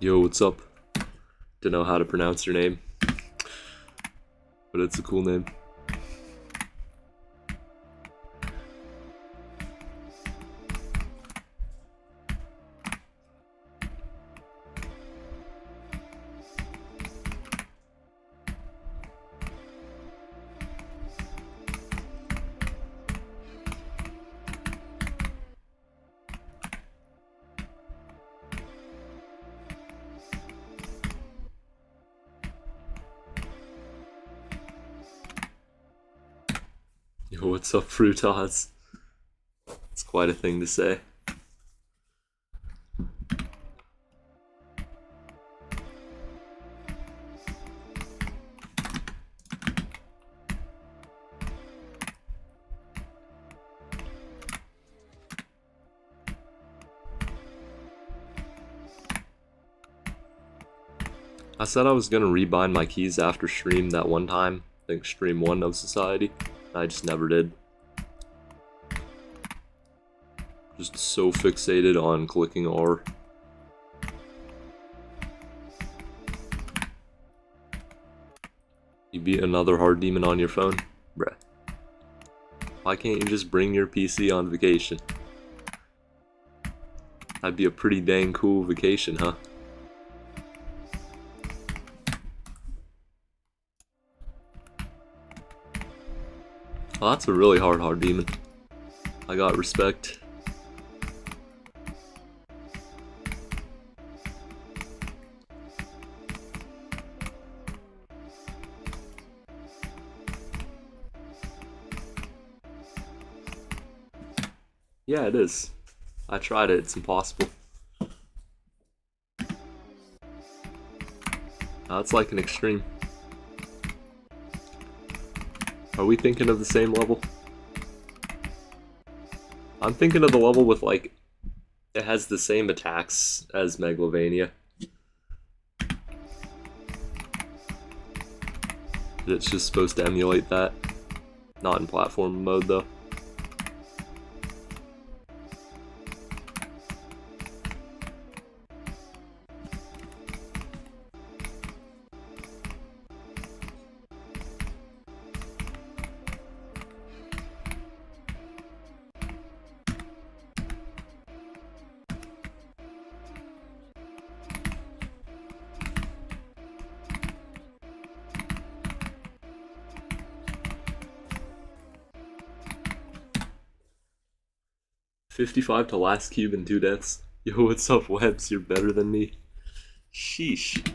Yo, what's up? Don't know how to pronounce your name, but it's a cool name. Yo, what's up, Frutas? It's quite a thing to say. I said I was gonna rebind my keys after stream that one time. I think stream 1 of Society. I just never did. Just so fixated on clicking R. You beat another hard demon on your phone? Bruh. Why can't you just bring your PC on vacation? That'd be a pretty dang cool vacation, huh? Well, that's a really hard demon. I got respect. Yeah, it is. I tried it, it's impossible. It's like an extreme. Are we thinking of the same level? I'm thinking of the level with, like, it has the same attacks as Megalovania. It's just supposed to emulate that. Not in platform mode, though. $55 to last cube in 2 deaths. Yo, what's up, Webs? You're better than me. Sheesh.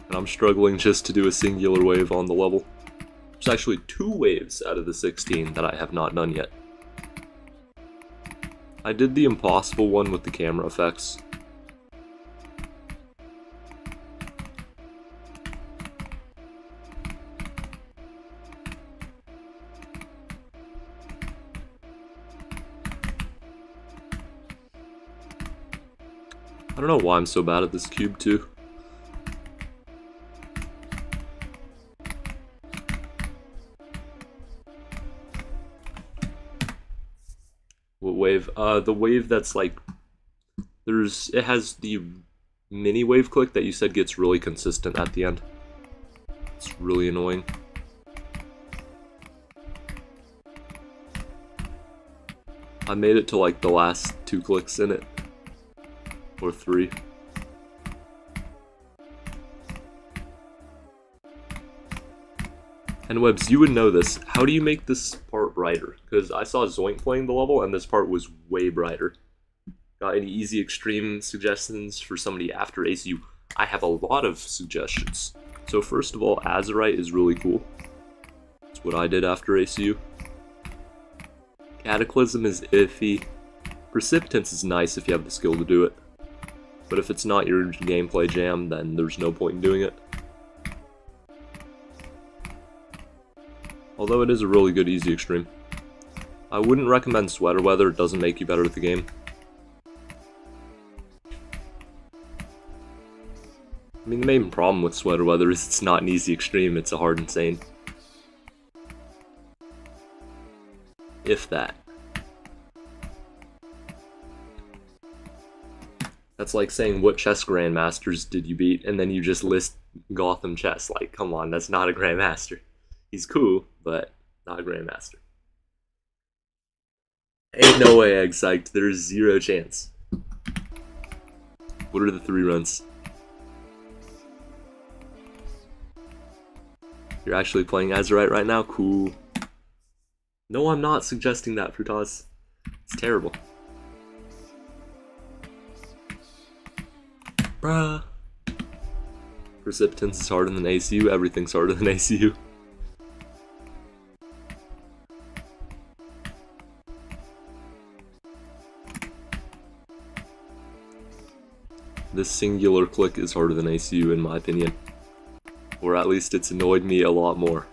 And I'm struggling just to do a singular wave on the level. There's actually 2 waves out of the 16 that I have not done yet. I did the impossible one with the camera effects. I don't know why I'm so bad at this cube, too. What wave? The wave that's like... It has the mini wave click that you said gets really consistent at the end. It's really annoying. I made it to like the last 2 clicks in it. Or 3. And Webs, you would know this. How do you make this part brighter? Because I saw Zoink playing the level and this part was way brighter. Got any easy extreme suggestions for somebody after ACU? I have a lot of suggestions. So first of all, Azurite is really cool. That's what I did after ACU. Cataclysm is iffy. Precipitance is nice if you have the skill to do it. But if it's not your gameplay jam, then there's no point in doing it. Although it is a really good easy extreme. I wouldn't recommend Sweater Weather, it doesn't make you better at the game. I mean, the main problem with Sweater Weather is it's not an easy extreme, it's a hard insane. If that. That's like saying what chess grandmasters did you beat, and then you just list Gotham chess. Like, come on, that's not a grandmaster. He's cool, but not a grandmaster. Ain't no way, Egg Psyched. There's zero chance. What are the 3 runs? You're actually playing Azurite right now? Cool. No, I'm not suggesting that, Frutas. It's terrible. Bruh. Precipitance is harder than ACU. Everything's harder than ACU. This singular click is harder than ACU in my opinion. Or at least it's annoyed me a lot more.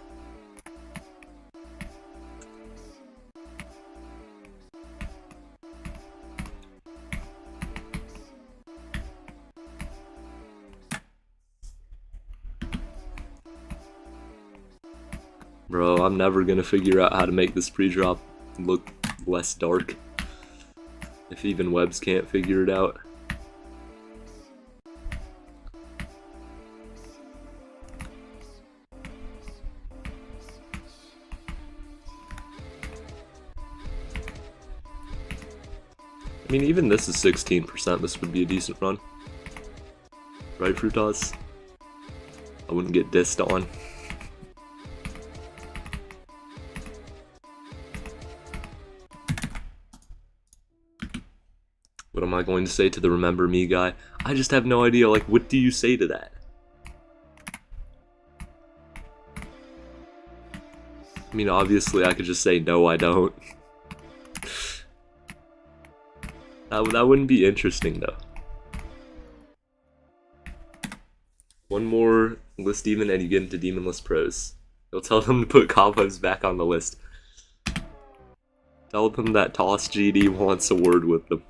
Bro, I'm never gonna figure out how to make this pre-drop look less dark. If even Webs can't figure it out. I mean, even this is 16%, this would be a decent run. Right, Frutas? I wouldn't get dissed on. What am I going to say to the remember me guy? I just have no idea, like, what do you say to that? I mean, obviously I could just say, no, I don't. That wouldn't be interesting, though. One more list demon and you get into Demonless Pros. You'll tell them to put Cobwebs back on the list. Tell them that Toss GD wants a word with them.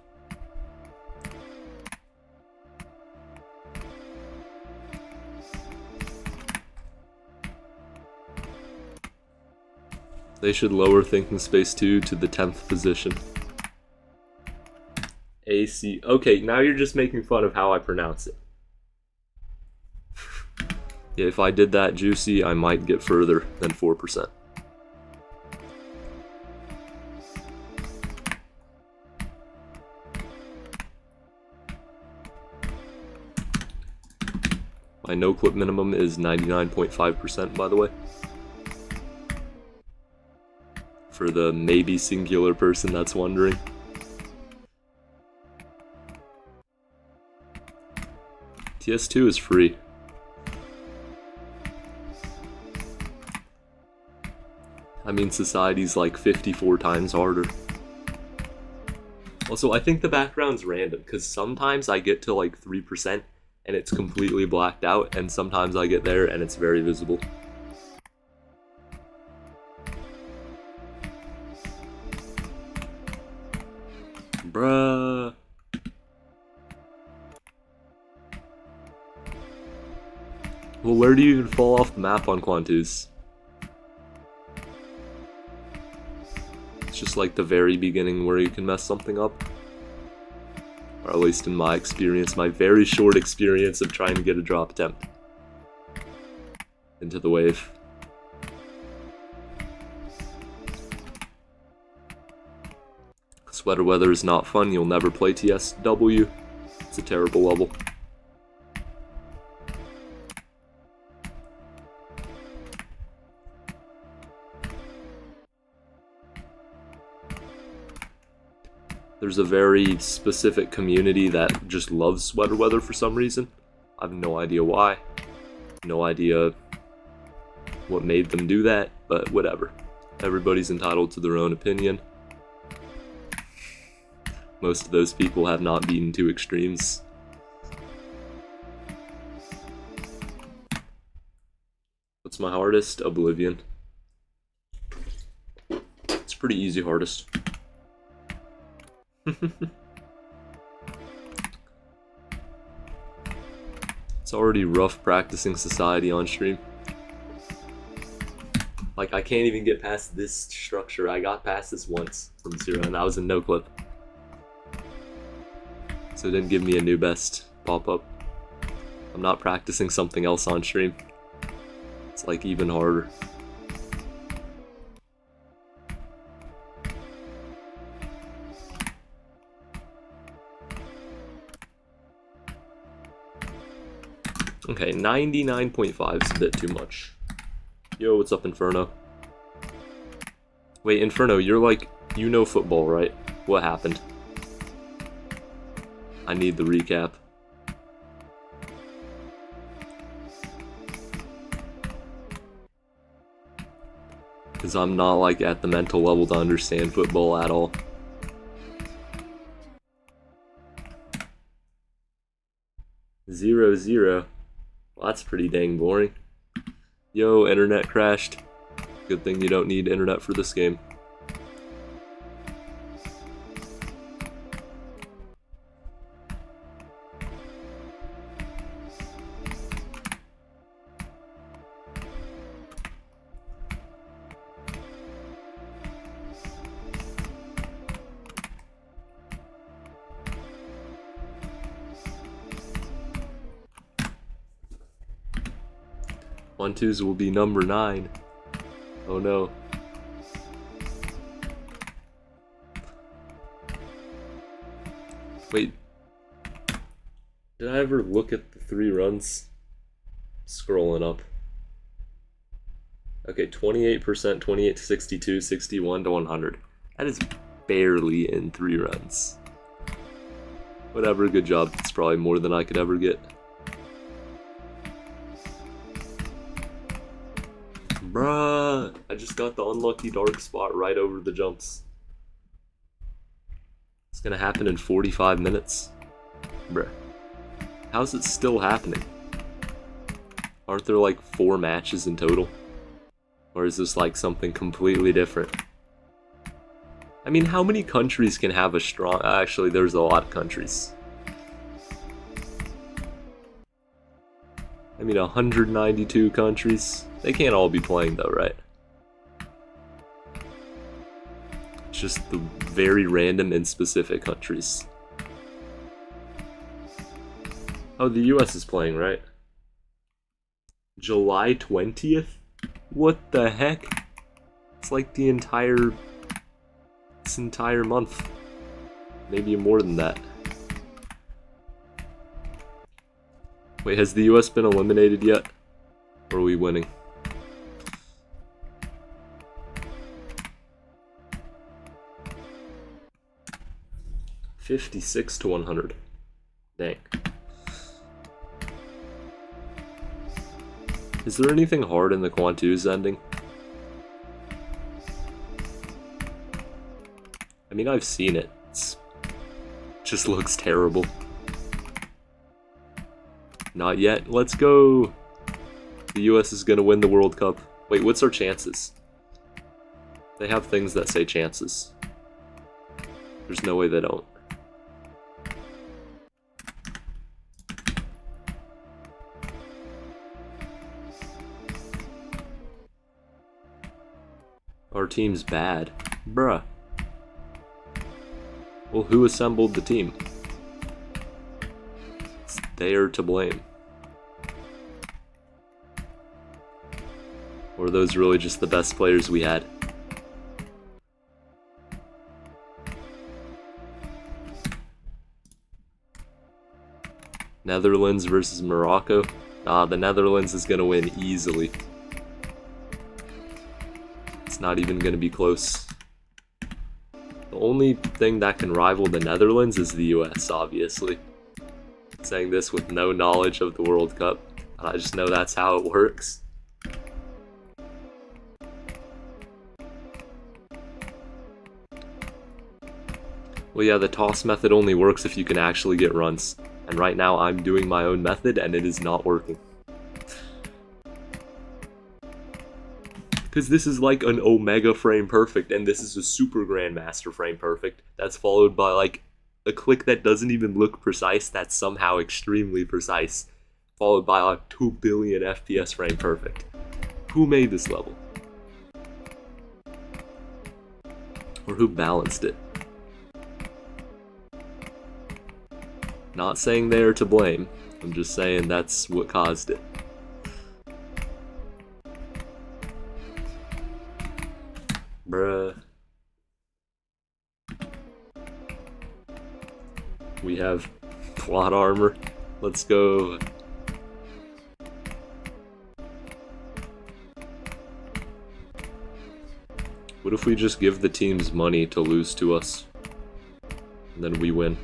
They should lower Thinking Space 2 to the 10th position. AC. Okay, now you're just making fun of how I pronounce it. Yeah, if I did that juicy, I might get further than 4%. My no clip minimum is 99.5%, by the way. For the maybe singular person that's wondering. TS2 is free. I mean, society's like 54 times harder. Also, I think the background's random, because sometimes I get to like 3% and it's completely blacked out, and sometimes I get there and it's very visible. Bruh. Well, where do you even fall off the map on Quantus? It's just like the very beginning where you can mess something up. Or at least in my experience, my very short experience of trying to get a drop attempt into the wave. Sweater weather is not fun, you'll never play TSW. It's a terrible level. There's a very specific community that just loves sweater weather for some reason. I have no idea why. No idea what made them do that, but whatever. Everybody's entitled to their own opinion. Most of those people have not beaten 2 extremes. What's my hardest? Oblivion. It's pretty easy hardest. It's already rough practicing society on stream. Like, I can't even get past this structure. I got past this once from 0, and that was a no clip. So it didn't give me a new best pop-up. I'm not practicing something else on stream. It's like even harder. Okay, 99.5 is a bit too much. Yo, what's up, Inferno? Wait, Inferno, you're like, you know football, right? What happened? I need the recap. Because I'm not like at the mental level to understand football at all. Zero, zero. Well, that's pretty dang boring. Yo, internet crashed. Good thing you don't need internet for this game. One twos will be number 9. Oh no. Wait. Did I ever look at the 3 runs? Scrolling up. Okay, 28%, 28 to 62, 61 to 100. That is barely in 3 runs. Whatever, good job. It's probably more than I could ever get. Bruh, I just got the unlucky dark spot right over the jumps. It's gonna happen in 45 minutes. Bruh. How's it still happening? Aren't there like 4 matches in total? Or is this like something completely different? I mean, how many countries can have a strong... Actually, there's a lot of countries. I mean, 192 countries. They can't all be playing though, right? It's just the very random and specific countries. Oh, the US is playing, right? July 20th? What the heck? It's like the entire... this entire month. Maybe more than that. Wait, has the US been eliminated yet? Or are we winning? $56 to 100. Dang. Is there anything hard in the Quantus ending? I mean, I've seen it. It just looks terrible. Not yet. Let's go! The US is gonna win the World Cup. Wait, what's our chances? They have things that say chances. There's no way they don't. Our team's bad. Bruh. Well, who assembled the team? They are to blame. Or are those really just the best players we had? Netherlands versus Morocco? Nah, the Netherlands is gonna win easily. It's not even gonna be close. The only thing that can rival the Netherlands is the US, obviously. Saying this with no knowledge of the World Cup. I just know that's how it works. Well, yeah, the toss method only works if you can actually get runs. And right now I'm doing my own method and it is not working. Because this is like an Omega frame perfect and this is a Super Grandmaster frame perfect. That's followed by like a click that doesn't even look precise, that's somehow extremely precise. Followed by a 2 billion FPS frame perfect. Who made this level? Or who balanced it? Not saying they are to blame. I'm just saying that's what caused it. Bruh. We have plot armor. Let's go. What if we just give the teams money to lose to us? And then we win.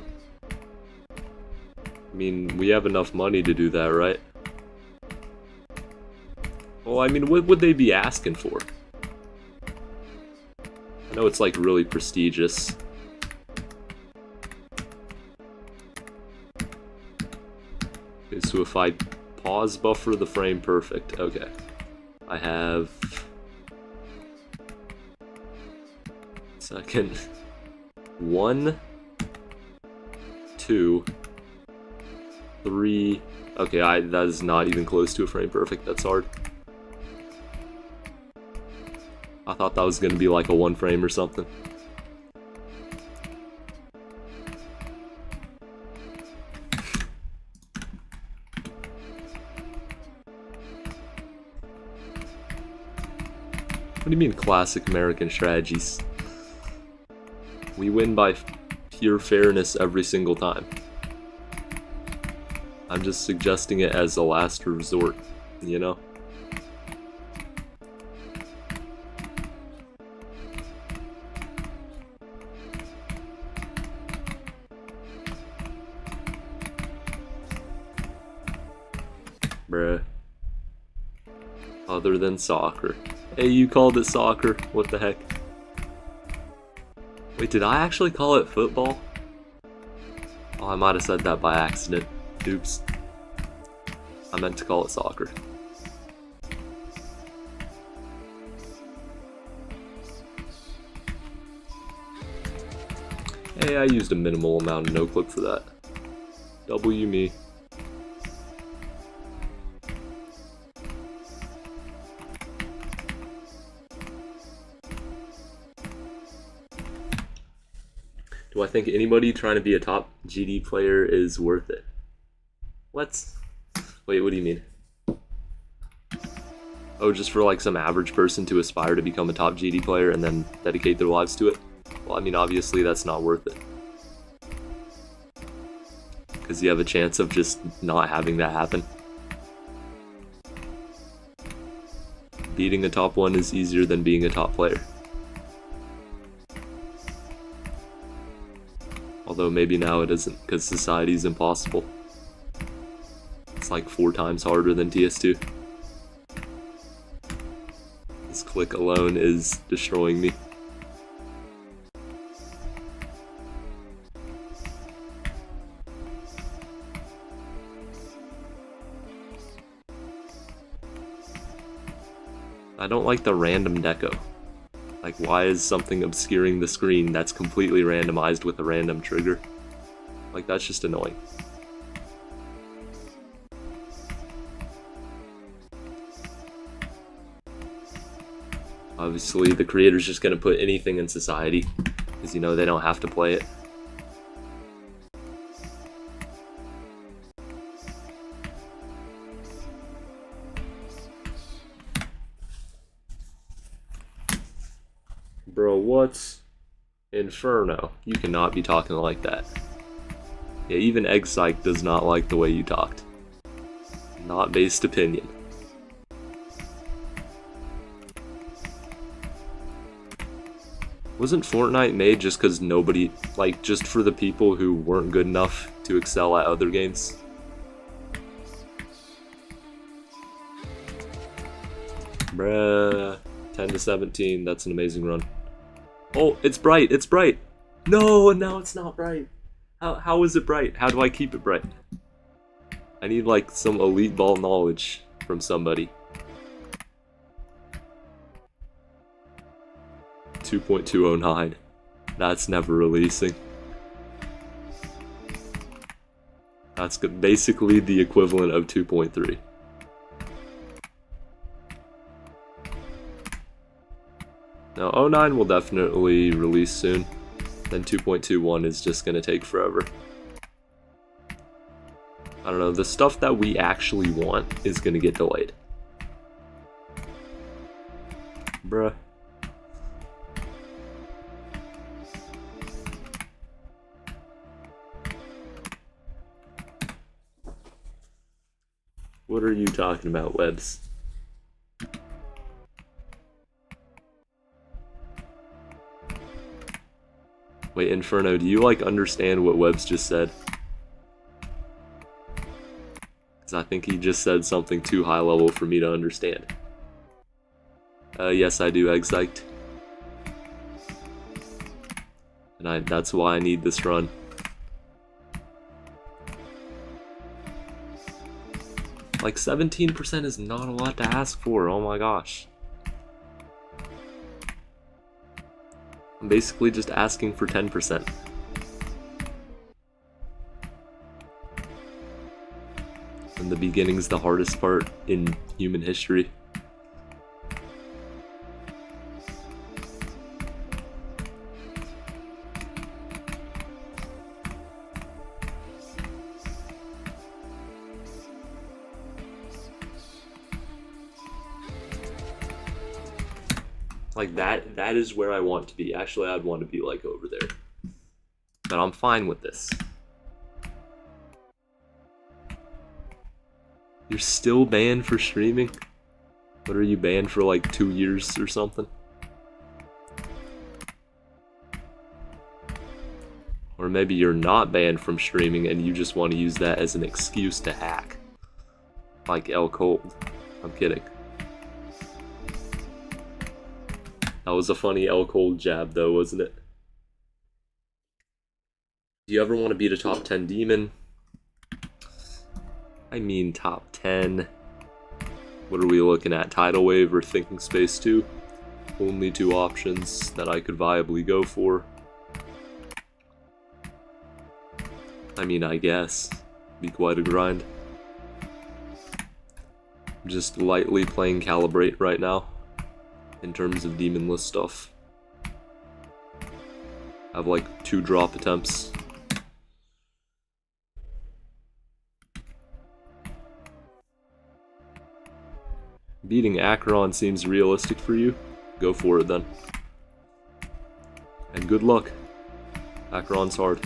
I mean, we have enough money to do that, right? Well, I mean, what would they be asking for? I know it's like really prestigious. Okay, so if I pause buffer the frame perfect, okay. I have... Second. 1, 2, 3. Okay, that is not even close to a frame perfect. That's hard. I thought that was gonna be like a 1 frame or something. What do you mean classic American strategies? We win by pure fairness every single time. I'm just suggesting it as a last resort, you know? Bruh. Other than soccer. Hey, you called it soccer. What the heck? Wait, did I actually call it football? Oh, I might have said that by accident. Oops. I meant to call it soccer. Hey, I used a minimal amount of no-clip for that. W me. Do I think anybody trying to be a top GD player is worth it? What? Wait, what do you mean? Oh, just for like some average person to aspire to become a top GD player and then dedicate their lives to it? Well, I mean, obviously that's not worth it. Because you have a chance of just not having that happen. Beating a top 1 is easier than being a top player. Although maybe now it isn't, because society's impossible. It's like 4 times harder than TS2. This click alone is destroying me. I don't like the random deco. Like, why is something obscuring the screen that's completely randomized with a random trigger? Like, that's just annoying. Obviously, the creator's just gonna put anything in society, because, you know, they don't have to play it. Bro, what's Inferno? You cannot be talking like that. Yeah, even Eggpsych does not like the way you talked. Not based opinion. Wasn't Fortnite made just because nobody, like, just for the people who weren't good enough to excel at other games? Bruh. 10 to 17, that's an amazing run. Oh, it's bright, it's bright! No, now it's not bright. How is it bright? How do I keep it bright? I need, like, some elite ball knowledge from somebody. 2.209. That's never releasing. That's basically the equivalent of 2.3. Now, 09 will definitely release soon. Then 2.21 is just going to take forever. I don't know, the stuff that we actually want is gonna get delayed. Bruh. What are you talking about, Webs? Wait, Inferno, do you, like, understand what Webs just said? Because I think he just said something too high level for me to understand. Yes, I do, Exiked. And that's why I need this run. Like, 17% is not a lot to ask for, oh my gosh. I'm basically just asking for 10%. And the beginning's the hardest part in human history. Like, that is where I want to be. Actually, I'd want to be, like, over there. But I'm fine with this. You're still banned for streaming? What, are you banned for, like, 2 years or something? Or maybe you're not banned from streaming and you just want to use that as an excuse to hack. Like L Cold. I'm kidding. That was a funny L Cold jab though, wasn't it? Do you ever want to beat a top 10 demon? I mean top 10. What are we looking at? Tidal Wave or Thinking Space 2? Only two options that I could viably go for. I mean, I guess. Be quite a grind. I'm just lightly playing Calibrate right now. In terms of demonless stuff. I have like 2 drop attempts. Beating Acheron seems realistic for you. Go for it then. And good luck. Acheron's hard.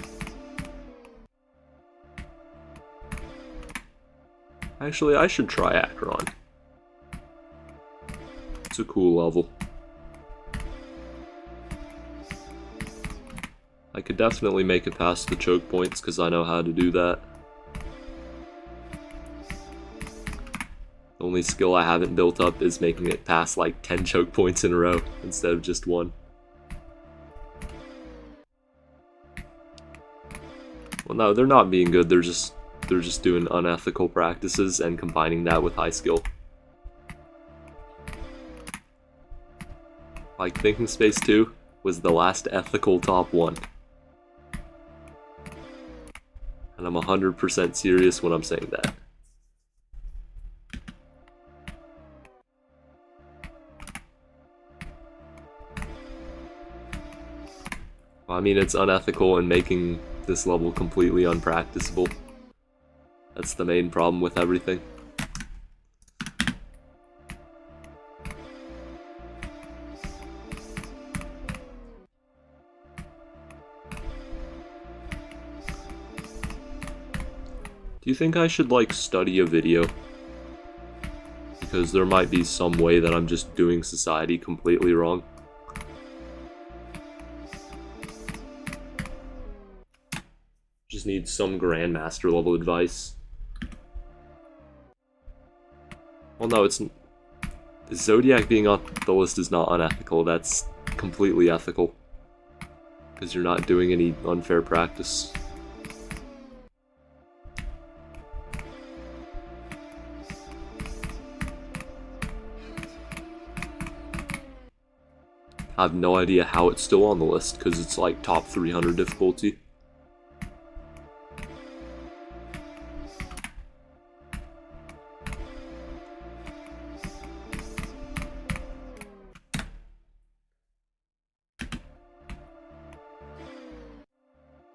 Actually, I should try Acheron. It's a cool level. I could definitely make it past the choke points because I know how to do that. The only skill I haven't built up is making it past like 10 choke points in a row instead of just 1. Well, no, they're not being good. They're just doing unethical practices and combining that with high skill. Like, Thinking Space 2 was the last ethical top 1. And I'm 100% serious when I'm saying that. I mean, it's unethical and making this level completely unpracticable. That's the main problem with everything. Do you think I should, like, study a video? Because there might be some way that I'm just doing society completely wrong. Just need some Grandmaster level advice. Well, no, it's... Zodiac being on the list is not unethical, that's completely ethical. Because you're not doing any unfair practice. I have no idea how it's still on the list, because it's like top 300 difficulty.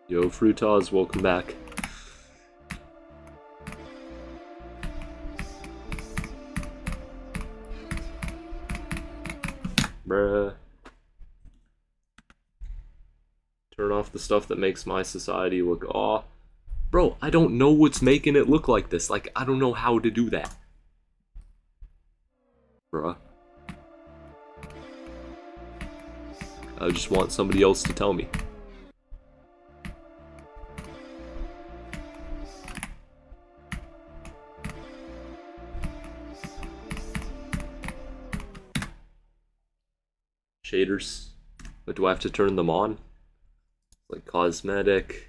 Yo, Fruitaz, welcome back. Bruh. Turn off the stuff that makes my society look aw. Bro, I don't know what's making it look like this. Like, I don't know how to do that. Bruh. I just want somebody else to tell me. Shaders. But do I have to turn them on? Like cosmetic.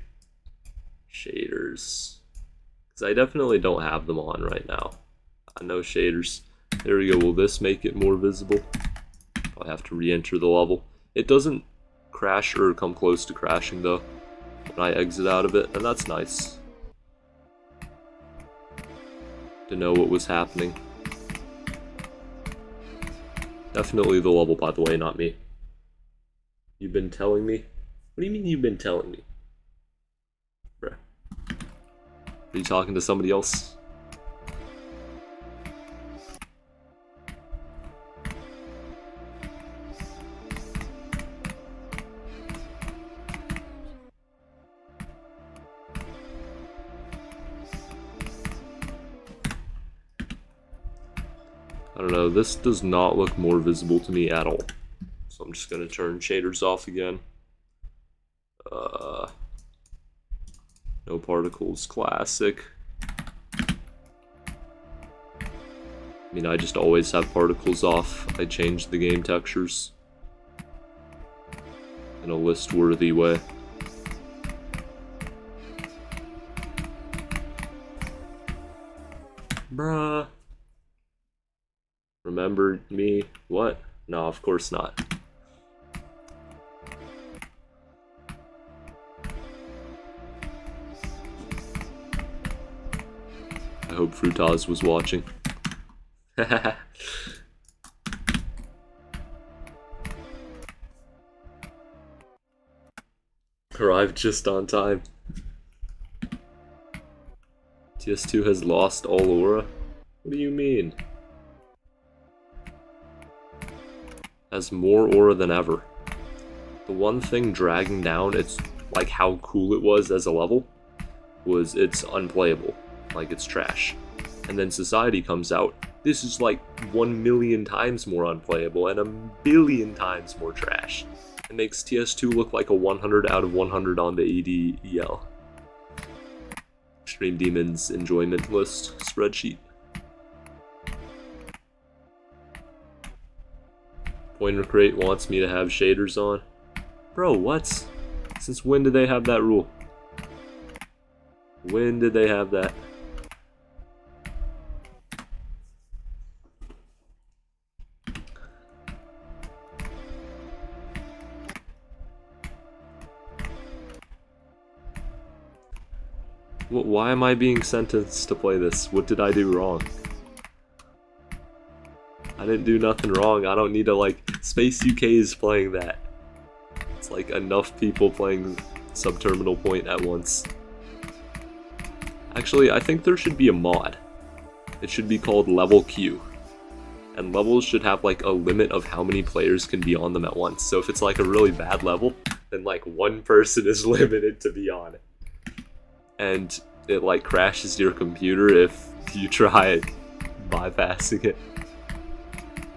Shaders. Because I definitely don't have them on right now. No shaders. There we go. Will this make it more visible? I'll have to re-enter the level. It doesn't crash or come close to crashing though when I exit out of it, and that's nice to know what was happening. Definitely the level, by the way, not me. You've been telling me? What do you mean you've been telling me? Bruh. Are you talking to somebody else? I don't know, this does not look more visible to me at all. So I'm just gonna turn shaders off again. No particles, classic. I mean, I just always have particles off. I change the game textures in a list-worthy way. Bruh. Remember me? What? No, of course not. I hope Frutaz was watching. Arrived just on time. TS2 has lost all aura? What do you mean? Has more aura than ever. The one thing dragging down it's like how cool it was as a level was it's unplayable. Like it's trash. And then Society comes out. This is like 1,000,000 times more unplayable and 1,000,000,000 times more trash. It makes TS2 look like a 100 out of 100 on the EDEL. Extreme Demons enjoyment list spreadsheet. Pointer Crate wants me to have shaders on. Bro, what? Since when did they have that rule? When did they have that? Why am I being sentenced to play this? What did I do wrong? I didn't do nothing wrong. I don't need to, like, Space UK is playing that. It's like enough people playing Subterminal Point at once. Actually, I think there should be a mod. It should be called Level Q. And levels should have, like, a limit of how many players can be on them at once. So if it's, like, a really bad level, then, like, one person is limited to be on it. And it, like, crashes your computer if you try bypassing it.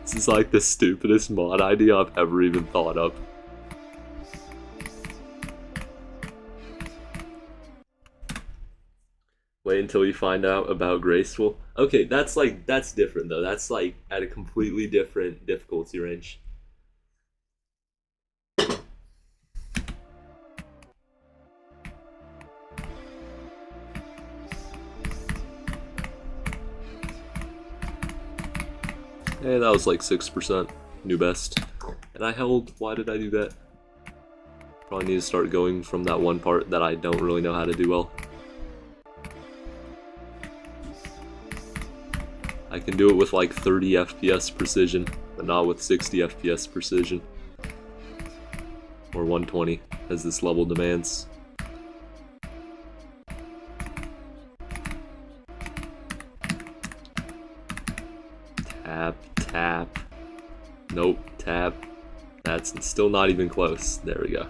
This is like the stupidest mod idea I've ever even thought of. Wait until you find out about Graceful. Okay, that's different though. That's like at a completely different difficulty range. Hey, that was like 6%. New best. And I held, why did I do that? Probably need to start going from that one part that I don't really know how to do well. I can do it with like 30 FPS precision, but not with 60 FPS precision. Or 120, as this level demands. Tap, tap. Nope, tap. That's still not even close. There we go.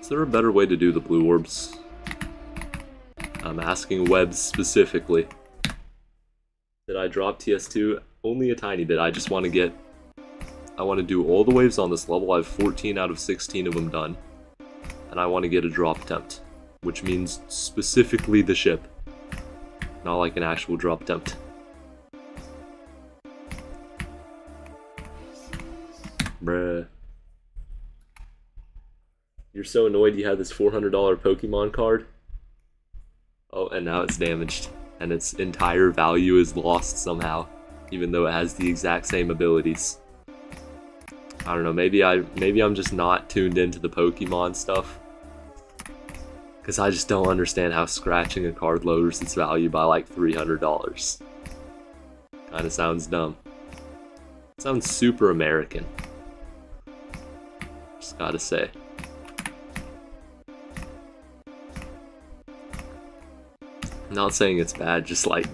Is there a better way to do the blue orbs? I'm asking Webs specifically. Did I drop TS2? Only a tiny bit. I just want to get... I want to do all the waves on this level. I have 14 out of 16 of them done. And I want to get a drop attempt. Which means specifically the ship. Not like an actual drop attempt. Bruh. You're so annoyed you had this $400 Pokemon card. Oh, and now it's damaged. And its entire value is lost somehow. Even though it has the exact same abilities. I don't know, maybe I'm just not tuned into the Pokemon stuff. Because I just don't understand how scratching a card lowers its value by like $300. Kinda sounds dumb. Sounds super American. Just gotta say. I'm not saying it's bad, just like,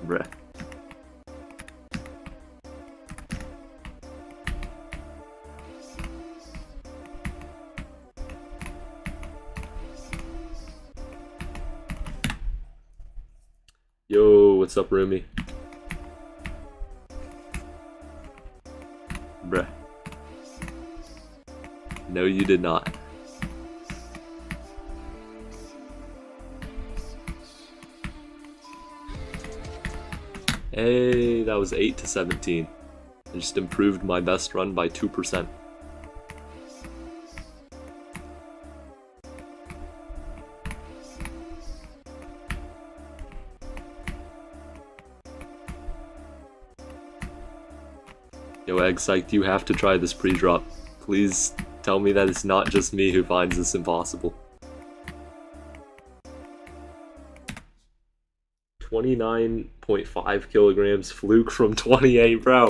bruh. Yo, what's up, Rumi? Bruh. No, you did not. Hey, that was 8 to 17. I just improved my best run by 2%. Yo, Egg Psyched, you have to try this pre-drop. Please tell me that it's not just me who finds this impossible. 29.5 kilograms fluke from 28, bro.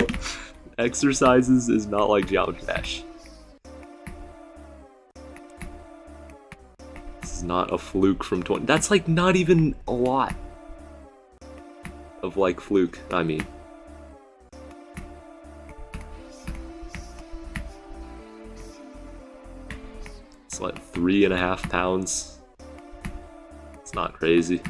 Exercises is not like Geometry Dash. This is not a fluke from 20. That's like not even a lot of like fluke, I mean. It's like 3.5 pounds. It's not crazy.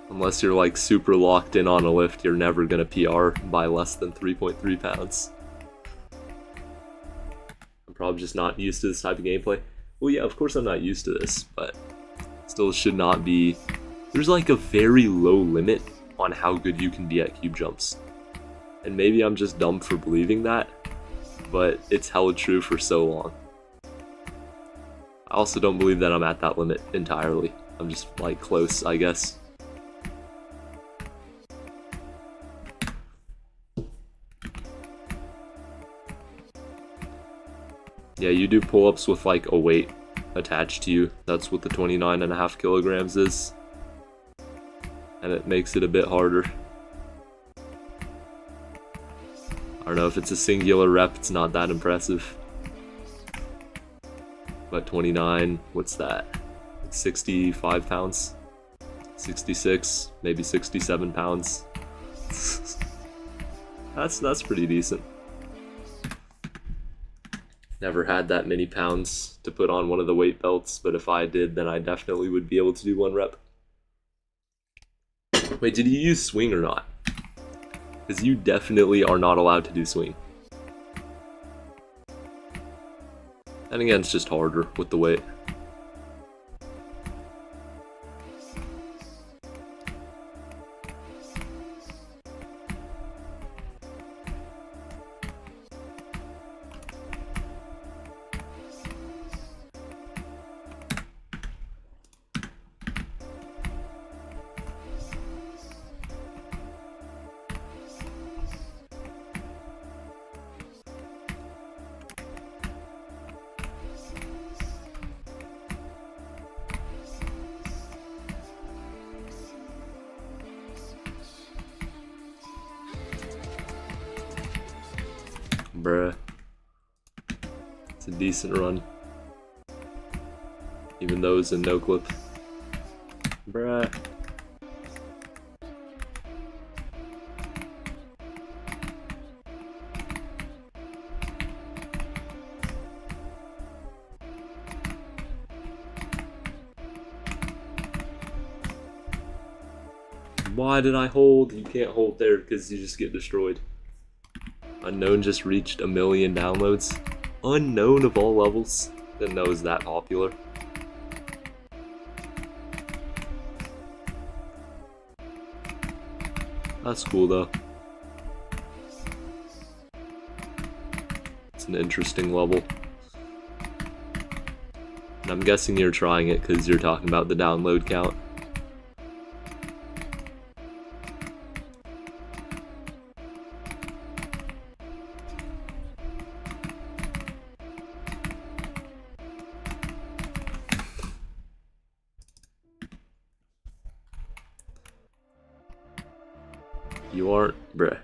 Unless you're like super locked in on a lift, you're never gonna PR by less than 3.3 pounds. I'm probably just not used to this type of gameplay. Well, yeah, of course I'm not used to this, but still should not be. There's like a very low limit on how good you can be at cube jumps. And maybe I'm just dumb for believing that, but it's hella true for so long. I also don't believe that I'm at that limit entirely. I'm just like close, I guess. Yeah, you do pull-ups with like a weight attached to you. That's what the 29.5 kilograms is. And it makes it a bit harder. I don't know, if it's a singular rep, it's not that impressive. But 29, what's that? 65 pounds? 66, maybe 67 pounds. That's pretty decent. Never had that many pounds to put on one of the weight belts, but if I did, then I definitely would be able to do one rep. Wait, did you use swing or not? Because you definitely are not allowed to do swing. And again, it's just harder with the weight. Bruh. It's a decent run. Even though it's in no clip. Bruh. Why did I hold? You can't hold there because you just get destroyed. Unknown just reached 1 million downloads. Unknown of all levels. Didn't know it was that popular. That's cool though. It's an interesting level. And I'm guessing you're trying it because you're talking about the download count. You aren't, bruh.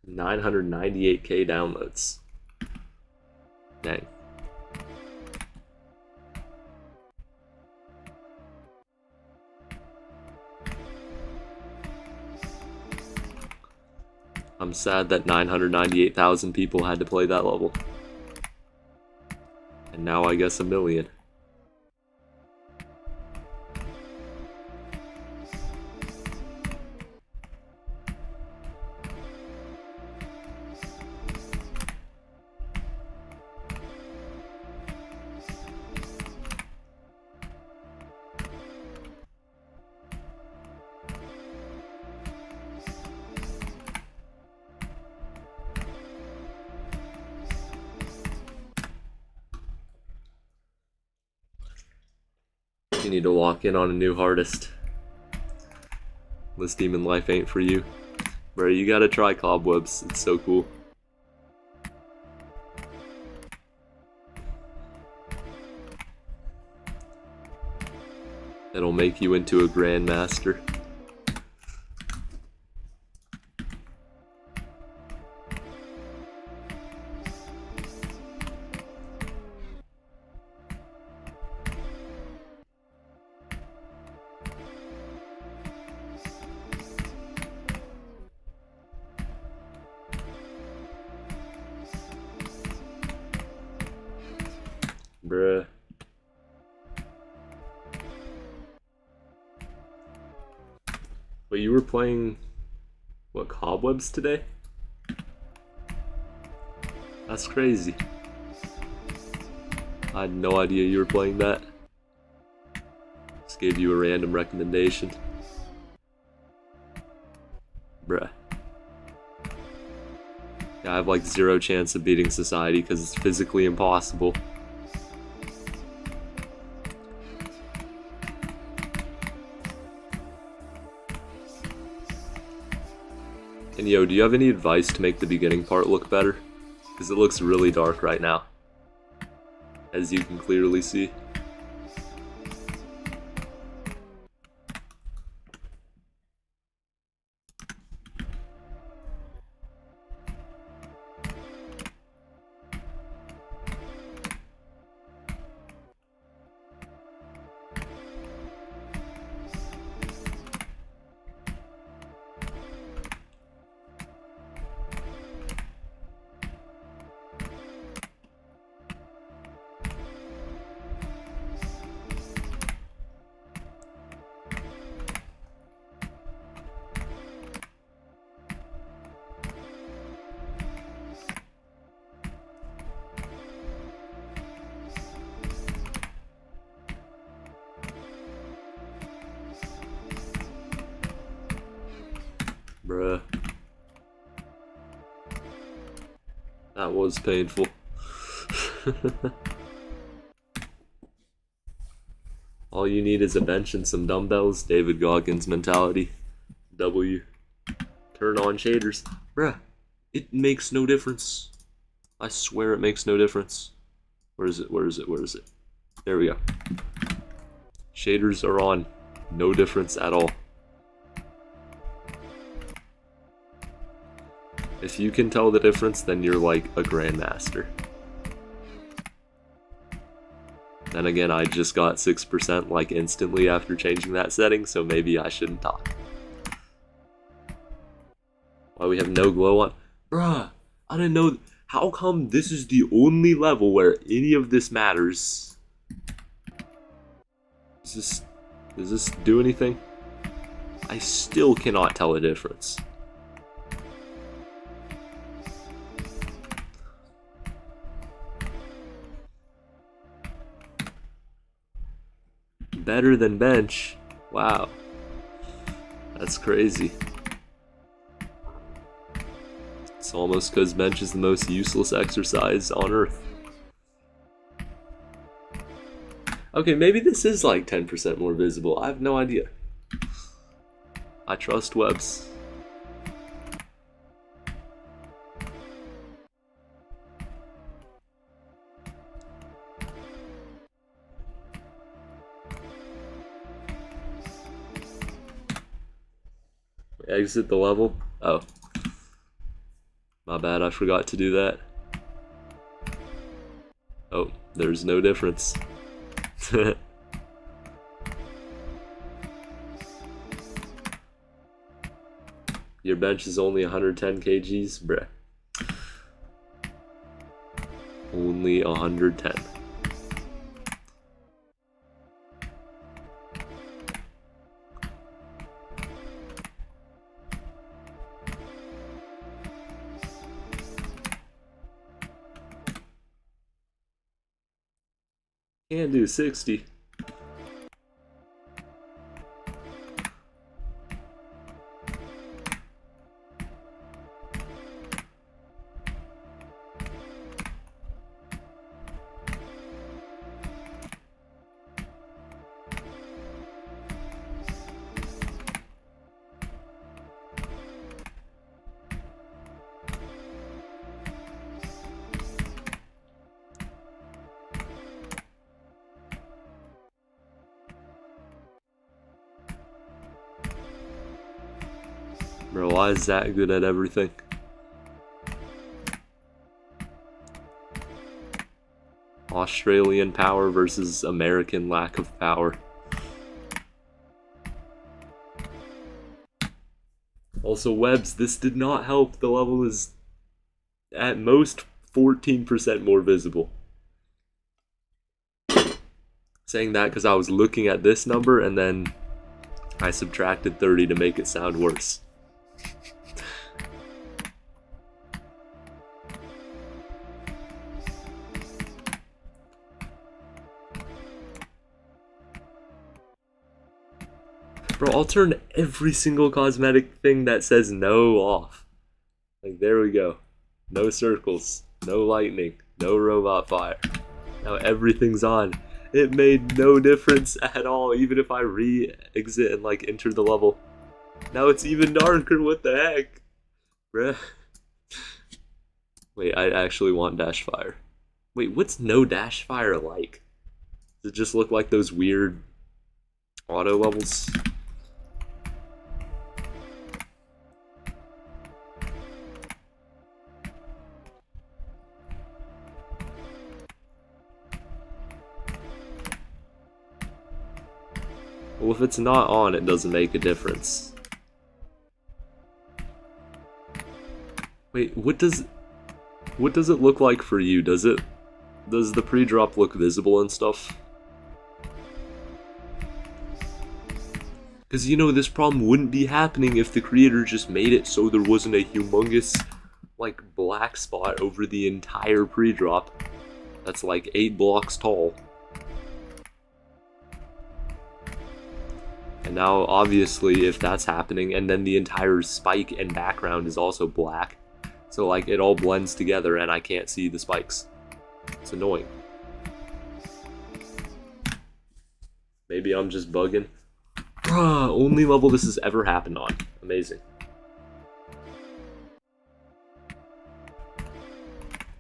$998K downloads. Dang. I'm sad that 998,000 people had to play that level. And now I guess 1 million. You need to walk in on a new hardest. This demon life ain't for you. Bro, you gotta try cobwebs, it's so cool. It'll make you into a grandmaster. Bruh. But you were playing, what, cobwebs today? That's crazy. I had no idea you were playing that. Just gave you a random recommendation. Bruh. Yeah, I have like 0 chance of beating society because it's physically impossible. And yo, do you have any advice to make the beginning part look better? Because it looks really dark right now, as you can clearly see. Bruh. That was painful. All you need is a bench and some dumbbells. David Goggins mentality. W. Turn on shaders. Bruh, it makes no difference. I swear it makes no difference. Where is it? Where is it? Where is it? There we go. Shaders are on. No difference at all. If you can tell the difference, then you're like a grandmaster. Then again, I just got 6% like instantly after changing that setting, so maybe I shouldn't talk. Why we have no glow on? Bruh, I didn't know. How come this is the only level where any of this matters? Does this do anything? I still cannot tell a difference. Better than bench. Wow. That's crazy. It's almost because bench is the most useless exercise on earth. Okay, maybe this is like 10% more visible. I have no idea. I trust webs. Exit the level. Oh. My bad, I forgot to do that. Oh, there's no difference. Your bench is only 110 kgs? Bruh. Only 110. Can't do 60. Bro, why is that good at everything? Australian power versus American lack of power. Also, webs, this did not help. The level is at most 14% more visible. Saying that because I was looking at this number and then I subtracted 30 to make it sound worse. Bro, I'll turn every single cosmetic thing that says no off. Like, there we go. No circles, no lightning, no robot fire. Now everything's on. It made no difference at all, even if I re-exit and like enter the level. Now it's even darker, what the heck? Bruh. Wait, I actually want dash fire. Wait, what's no dash fire like? Does it just look like those weird auto levels? Well, if it's not on, it doesn't make a difference. Wait, what does it look like for you? Does the pre-drop look visible and stuff? Because, you know, this problem wouldn't be happening if the creator just made it so there wasn't a humongous, like, black spot over the entire pre-drop that's like 8 blocks tall. And now, obviously, if that's happening, and then the entire spike and background is also black, so like it all blends together and I can't see the spikes. It's annoying. Maybe I'm just bugging. Bruh, only level this has ever happened on. Amazing.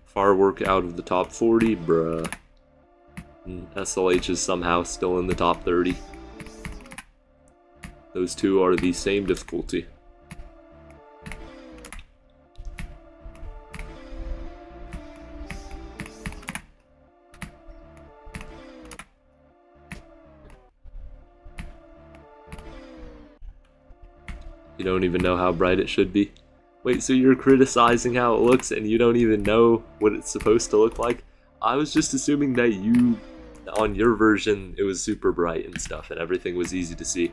Firework out of the top 40, bruh. And SLH is somehow still in the top 30. Those two are the same difficulty. You don't even know how bright it should be. Wait, so you're criticizing how it looks and you don't even know what it's supposed to look like? I was just assuming that you, on your version, it was super bright and stuff and everything was easy to see.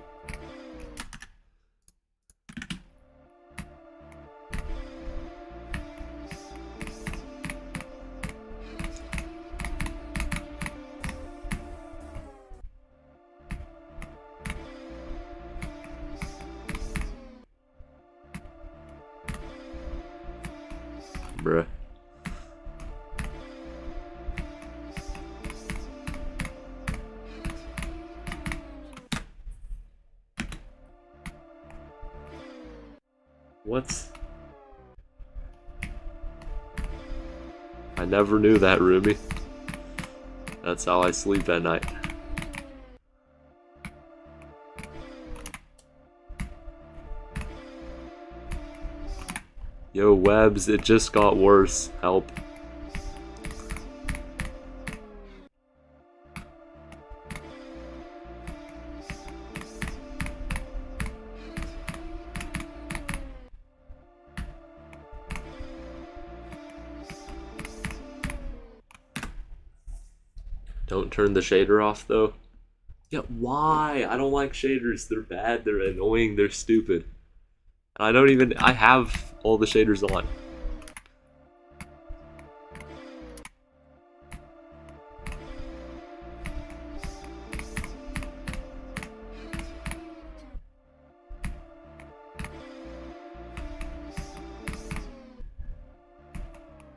Bruh. What? I never knew that, Ruby. That's how I sleep at night. Yo, Webs, it just got worse. Help. Don't turn the shader off, though. Yeah, why? I don't like shaders. They're bad, they're annoying, they're stupid. I have all the shaders on.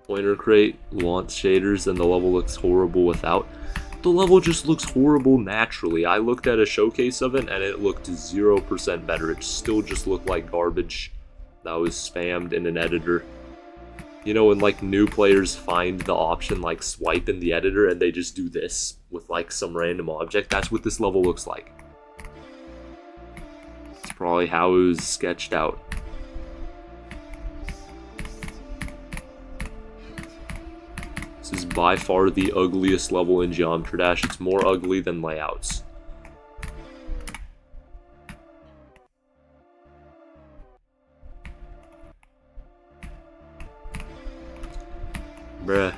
Pointer crate wants shaders and the level looks horrible without. The level just looks horrible naturally. I looked at a showcase of it and it looked 0% better. It still just looked like garbage that was spammed in an editor. You know when like new players find the option like swipe in the editor and they just do this with like some random object? That's what this level looks like. It's probably how it was sketched out. This is by far the ugliest level in Geometry Dash. It's more ugly than layouts. Bruh.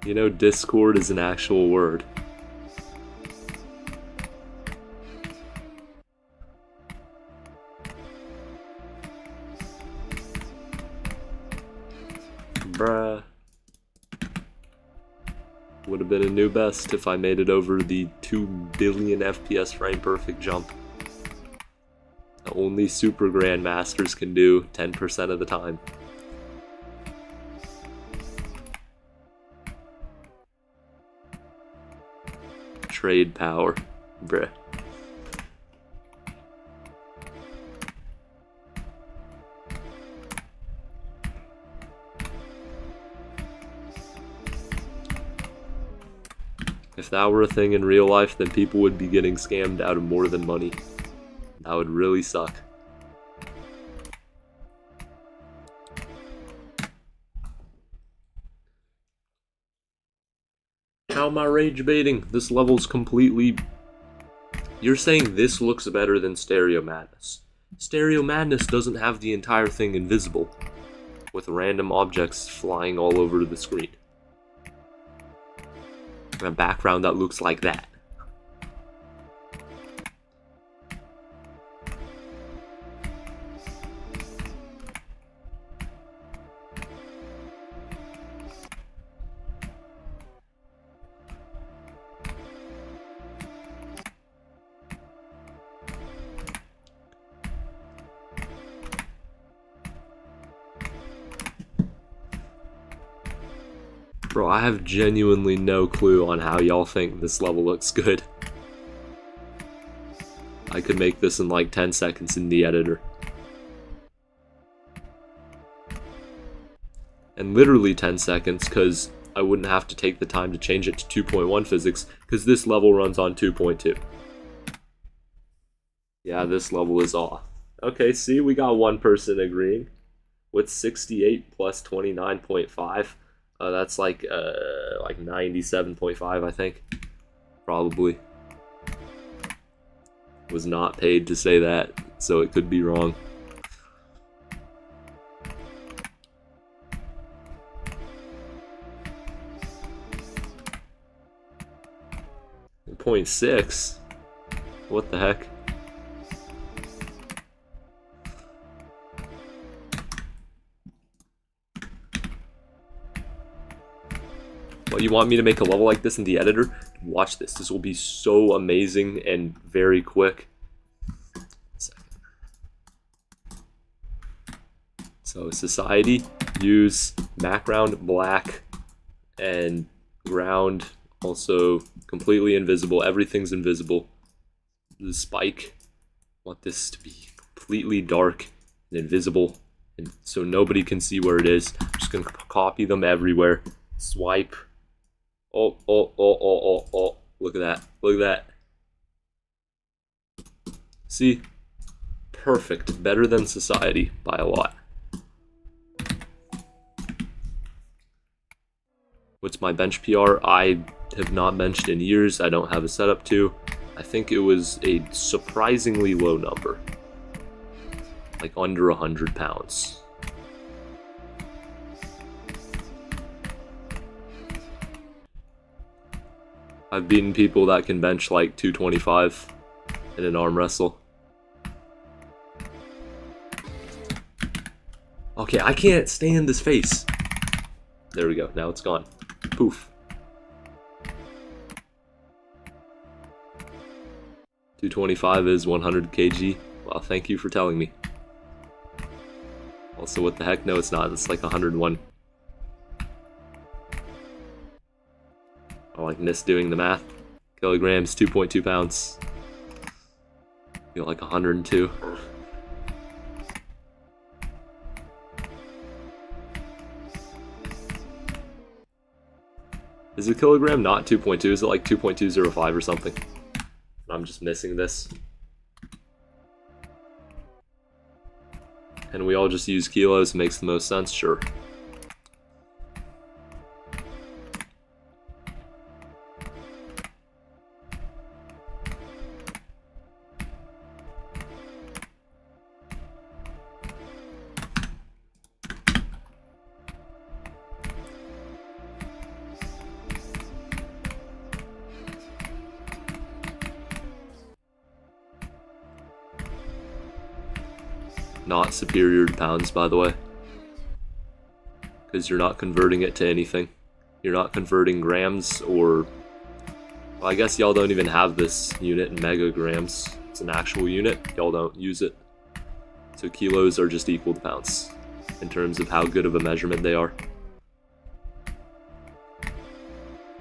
You know, Discord is an actual word. Bruh. Would have been a new best if I made it over the 2 billion FPS frame perfect jump. Only super grandmasters can do 10% of the time. Trade power. Bruh. If that were a thing in real life, then people would be getting scammed out of more than money. That would really suck. How am I rage baiting? This level's completely... You're saying this looks better than Stereo Madness. Stereo Madness doesn't have the entire thing invisible, with random objects flying all over the screen. And a background that looks like that. Bro, I have genuinely no clue on how y'all think this level looks good. I could make this in like 10 seconds in the editor. And literally 10 seconds, because I wouldn't have to take the time to change it to 2.1 physics, because this level runs on 2.2. Yeah, this level is off. Okay, see, we got one person agreeing. With 68 plus 29.5, that's like 97.5, I think. Probably. Was not paid to say that, so it could be wrong. 0.6? What the heck? Well, you want me to make a level like this in the editor? Watch this. This will be so amazing and very quick. So society, use background black and ground also completely invisible. Everything's invisible. The spike, want this to be completely dark and invisible, and so nobody can see where it is. I'm just gonna copy them everywhere. Swipe. Oh, oh, oh, oh, oh, oh. Look at that. Look at that. See? Perfect. Better than society by a lot. What's my bench PR? I have not benched in years. I don't have a setup to. I think it was a surprisingly low number. Like under 100 pounds. I've beaten people that can bench like 225 in an arm wrestle. Okay, I can't stand this face. There we go, now it's gone. Poof. 225 is 100 kg. Well, thank you for telling me. Also, what the heck? No, it's not. It's like 101. I like misdoing the math. Kilograms, 2.2 pounds. Feel like 102. Is a kilogram not 2.2? Is it like 2.205 or something? I'm just missing this. And we all just use kilos, makes the most sense, sure. Not superior to pounds, by the way, because you're not converting it to anything. You're not converting grams or, well, I guess y'all don't even have this unit in megagrams. It's an actual unit, y'all don't use it. So kilos are just equal to pounds in terms of how good of a measurement they are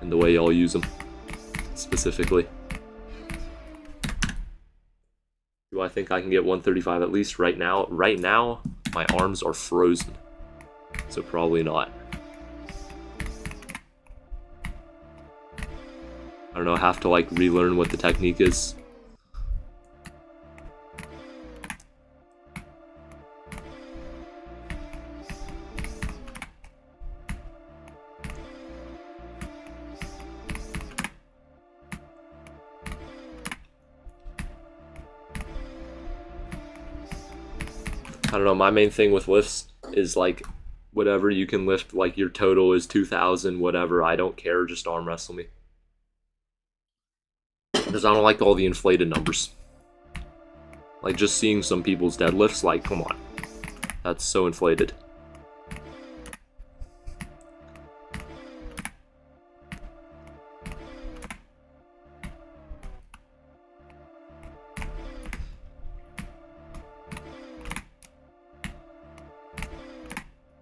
and the way y'all use them specifically. Do I think I can get 135 at least right now? Right now, my arms are frozen, so probably not. I don't know, I have to like relearn what the technique is. I don't know, my main thing with lifts is like whatever you can lift, like your total is 2,000, whatever, I don't care, just arm wrestle me. Because I don't like all the inflated numbers. Like just seeing some people's deadlifts, like come on, that's so inflated.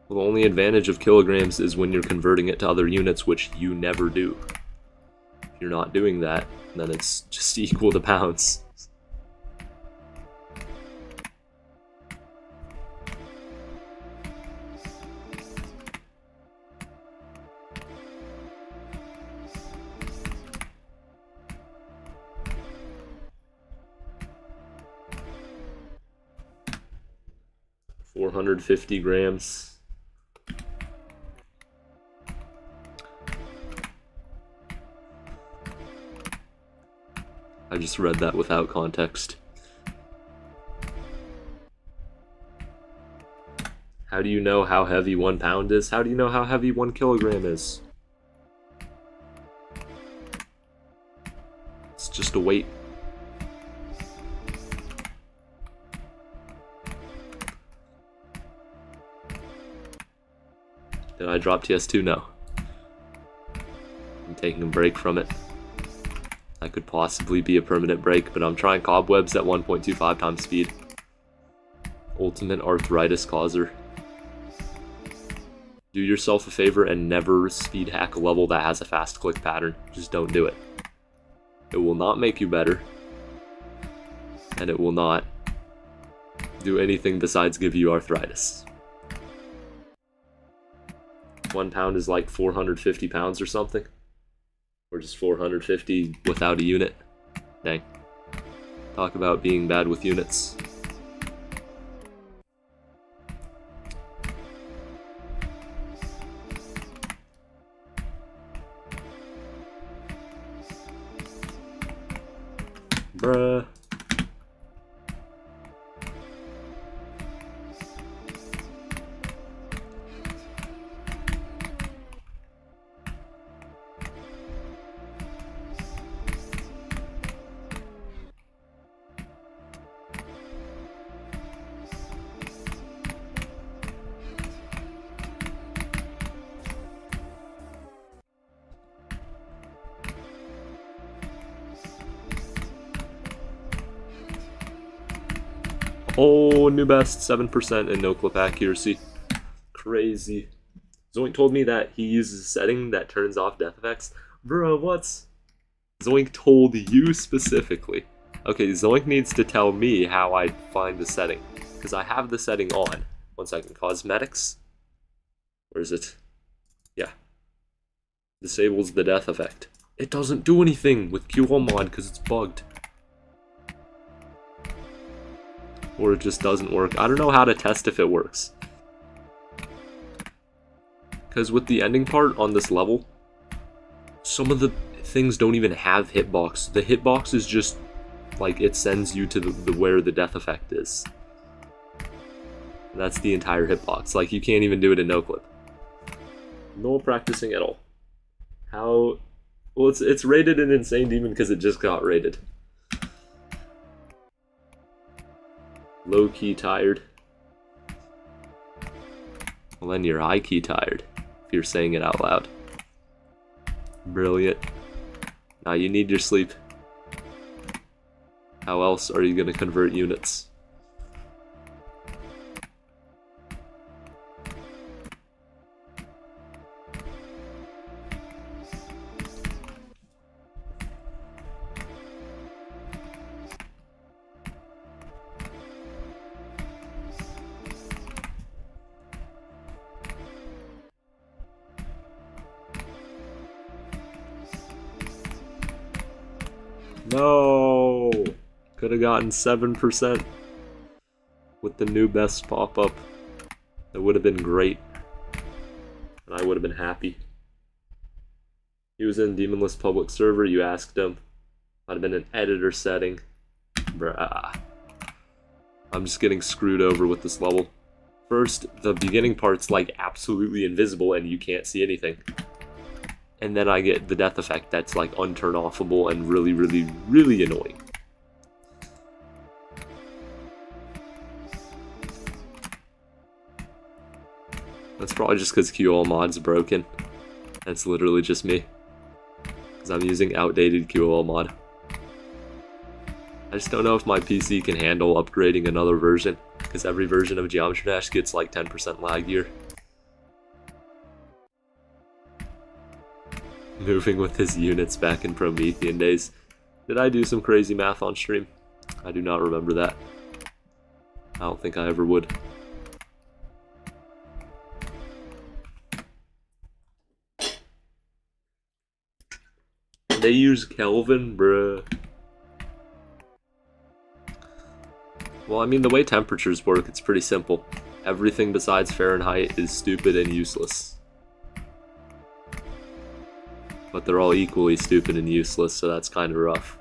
The only advantage of kilograms is when you're converting it to other units, which you never do. If you're not doing that, then it's just equal to pounds. 450 grams. I just read that without context. How do you know how heavy 1 pound is? How do you know how heavy 1 kilogram is? It's just a weight. Did I drop TS2? No. I'm taking a break from it. That could possibly be a permanent break, but I'm trying cobwebs at 1.25 times speed. Ultimate arthritis causer. Do yourself a favor and never speed hack a level that has a fast click pattern. Just don't do it. It will not make you better. And it will not do anything besides give you arthritis. 1 pound is like 450 pounds or something. Or just 450 without a unit. Dang. Talk about being bad with units. Bruh. Oh, new best, 7% and no clip accuracy. Crazy. Zoink told me that he uses a setting that turns off death effects. Bro, what's... Zoink told you specifically. Okay, Zoink needs to tell me how I find the setting. Because I have the setting on. 1 second, cosmetics. Where is it? Yeah. Disables the death effect. It doesn't do anything with QL mod because it's bugged. Or it just doesn't work. I don't know how to test if it works. Because with the ending part on this level, some of the things don't even have hitbox. The hitbox is just, like, it sends you to the where the death effect is. That's the entire hitbox. Like, you can't even do it in no clip. No practicing at all. How... Well, it's rated an Insane Demon because it just got rated. Low-key tired. Well, then you're high-key tired, if you're saying it out loud. Brilliant. Now you need your sleep. How else are you going to convert units? No! Could have gotten 7% with the new best pop-up. That would have been great. And I would have been happy. He was in Demonless Public Server, you asked him. Might have been an editor setting. Bruh. I'm just getting screwed over with this level. First, the beginning part's like absolutely invisible and you can't see anything. And then I get the death effect that's like unturn-offable and really, really, really annoying. That's probably just because QL mod's broken. That's literally just me. Because I'm using outdated QL mod. I just don't know if my PC can handle upgrading another version. Because every version of Geometry Dash gets like 10% laggier. Moving with his units back in Promethean days. Did I do some crazy math on stream? I do not remember that. I don't think I ever would. They use Kelvin, bruh. Well, I mean, the way temperatures work, it's pretty simple. Everything besides Fahrenheit is stupid and useless. But they're all equally stupid and useless, so that's kind of rough.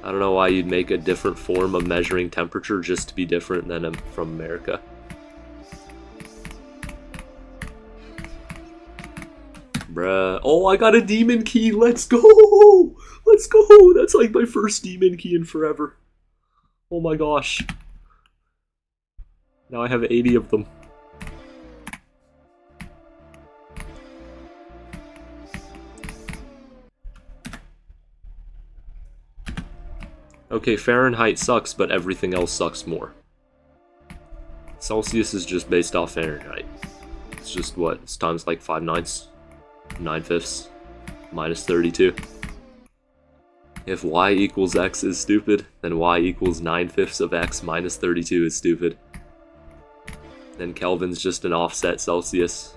I don't know why you'd make a different form of measuring temperature just to be different than from America. Bruh. Oh, I got a demon key. Let's go. Let's go. That's like my first demon key in forever. Oh my gosh. Now I have 80 of them. Okay, Fahrenheit sucks, but everything else sucks more. Celsius is just based off Fahrenheit. It's just what? It's times like 5/9, 9/5, minus 32. If y equals x is stupid, then y equals 9/5 of x minus 32 is stupid. Then Kelvin's just an offset Celsius.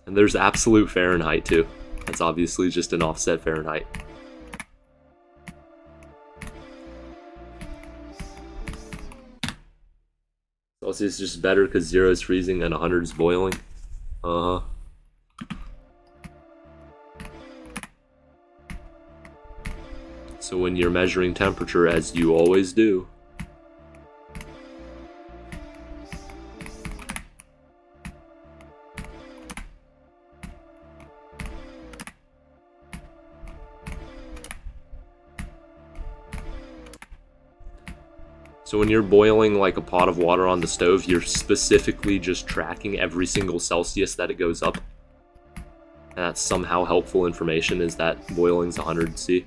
And there's absolute Fahrenheit too. That's obviously just an offset Fahrenheit. Celsius is just better because 0 is freezing and 100 is boiling. Uh-huh. So when you're measuring temperature, as you always do, so when you're boiling like a pot of water on the stove, you're specifically just tracking every single Celsius that it goes up. And that's somehow helpful information, is that boiling's 100 C.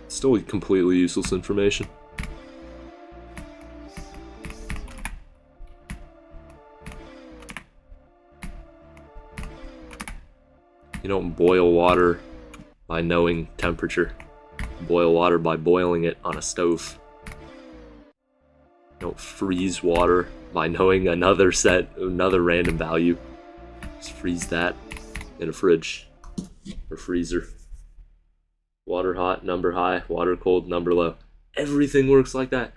Still completely useless information. You don't boil water by knowing temperature. Boil water by boiling it on a stove. Don't freeze water by knowing another random value. Just freeze that in a fridge or freezer. Water hot, number high. Water cold, number low. Everything works like that.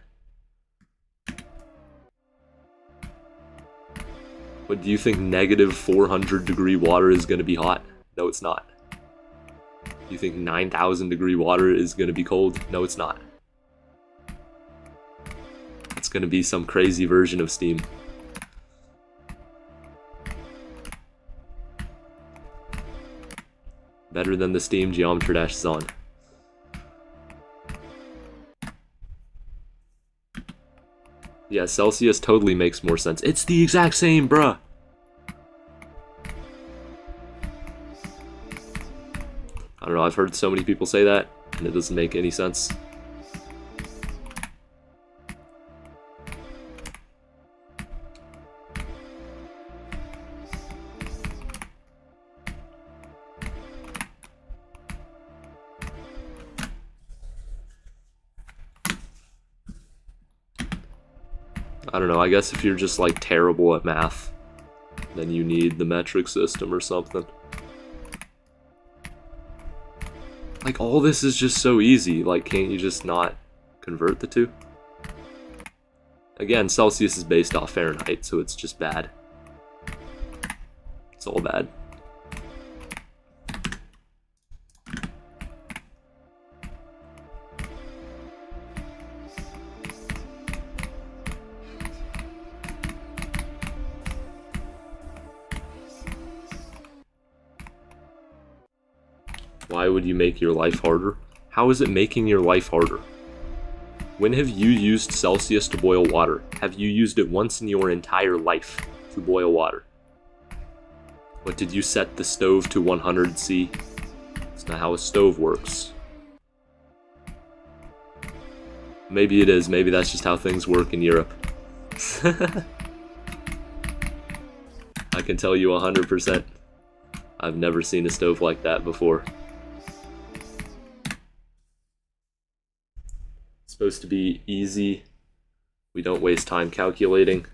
But do you think negative 400 degree water is going to be hot? No, it's not. You think 9,000 degree water is going to be cold? No, it's not. It's going to be some crazy version of steam. Better than the steam Geometry Dash is on. Yeah, Celsius totally makes more sense. It's the exact same, bruh! I don't know, I've heard so many people say that, and it doesn't make any sense. I don't know, I guess if you're just like terrible at math, then you need the metric system or something. Like, all this is just so easy, like, can't you just not convert the two? Again, Celsius is based off Fahrenheit, so it's just bad. It's all bad. Why would you make your life harder? How is it making your life harder? When have you used Celsius to boil water? Have you used it once in your entire life to boil water? What, did you set the stove to 100 C? That's not how a stove works. Maybe it is, maybe that's just how things work in Europe. I can tell you 100%. I've never seen a stove like that before. Supposed to be easy. We don't waste time calculating.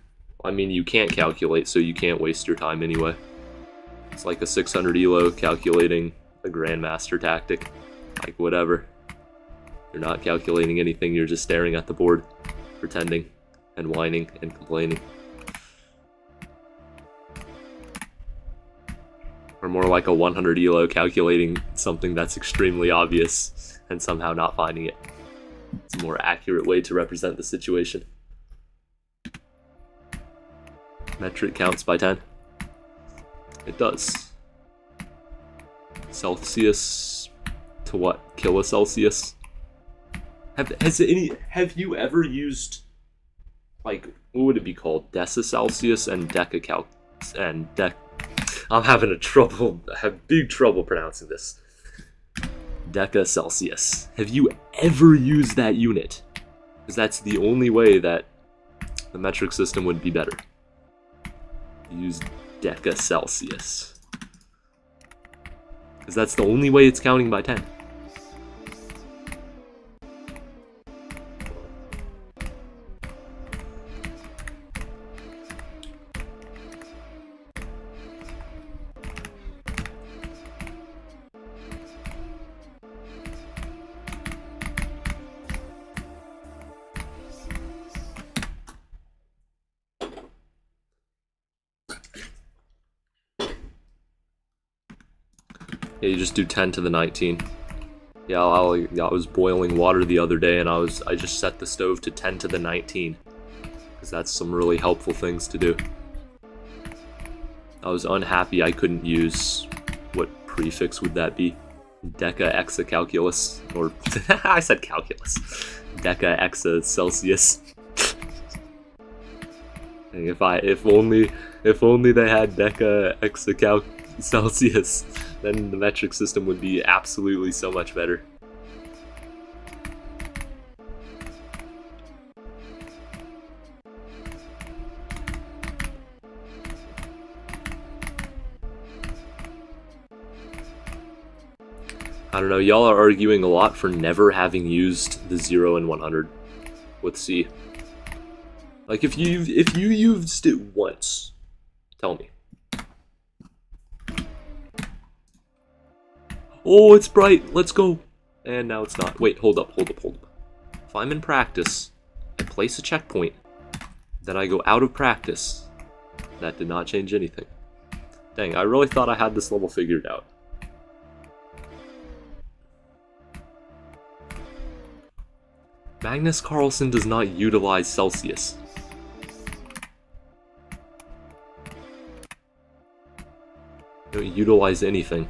I mean, you can't calculate, so you can't waste your time anyway. It's like a 600 elo calculating a Grandmaster tactic. Like, whatever. You're not calculating anything, you're just staring at the board, pretending, and whining, and complaining. Or more like a 100 elo calculating something that's extremely obvious, and somehow not finding it. It's a more accurate way to represent the situation. Metric counts by 10. It does. Celsius to what? Kilocelsius? Have you ever used, like, what would it be called? Decicelsius and decacal and I'm having big trouble pronouncing this. Decacelsius. Have you ever used that unit? Because that's the only way that the metric system would be better. Use Decacelsius. Because that's the only way it's counting by 10. Yeah, you just do 10 to the 19. Yeah, I was boiling water the other day and I just set the stove to 10 to the 19. Because that's some really helpful things to do. I was unhappy I couldn't use, what prefix would that be? Deca-hexacalculus, or I said calculus. Deca-hexacelsius. If only they had Deca-hexacelsius, then the metric system would be absolutely so much better. I don't know, y'all are arguing a lot for never having used the 0 and 100 with C. Like, if you used it once, tell me. Oh, it's bright, let's go. And now it's not. Wait, hold up. If I'm in practice, I place a checkpoint, then I go out of practice. That did not change anything. Dang, I really thought I had this level figured out. Magnus Carlsen does not utilize Celsius. Don't utilize anything.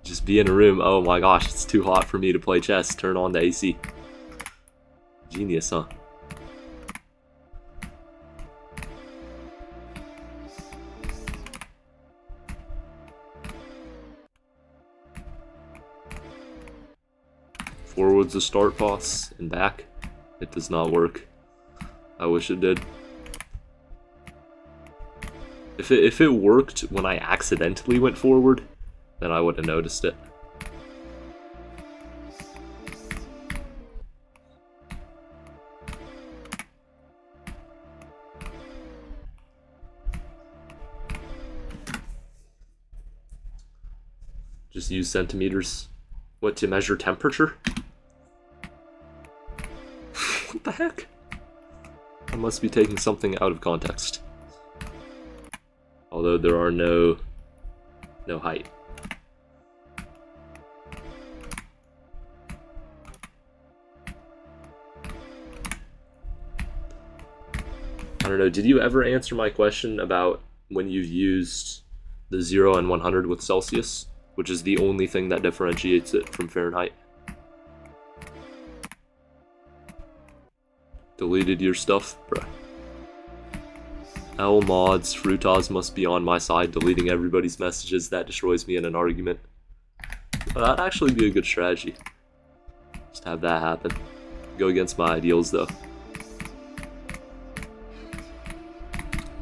Just be in a room. Oh my gosh, it's too hot for me to play chess. Turn on the AC. Genius, huh? Forward's a start pass, and back. It does not work. I wish it did. If it worked when I accidentally went forward, then I would have noticed it. Just use centimeters. What, to measure temperature? What the heck? I must be taking something out of context. Although there are no height. I don't know, did you ever answer my question about when you've used the 0 and 100 with Celsius, which is the only thing that differentiates it from Fahrenheit? Deleted your stuff? Bruh. L mods, Fruitaz must be on my side, deleting everybody's messages. That destroys me in an argument. Well, that'd actually be a good strategy. Just have that happen. Go against my ideals, though.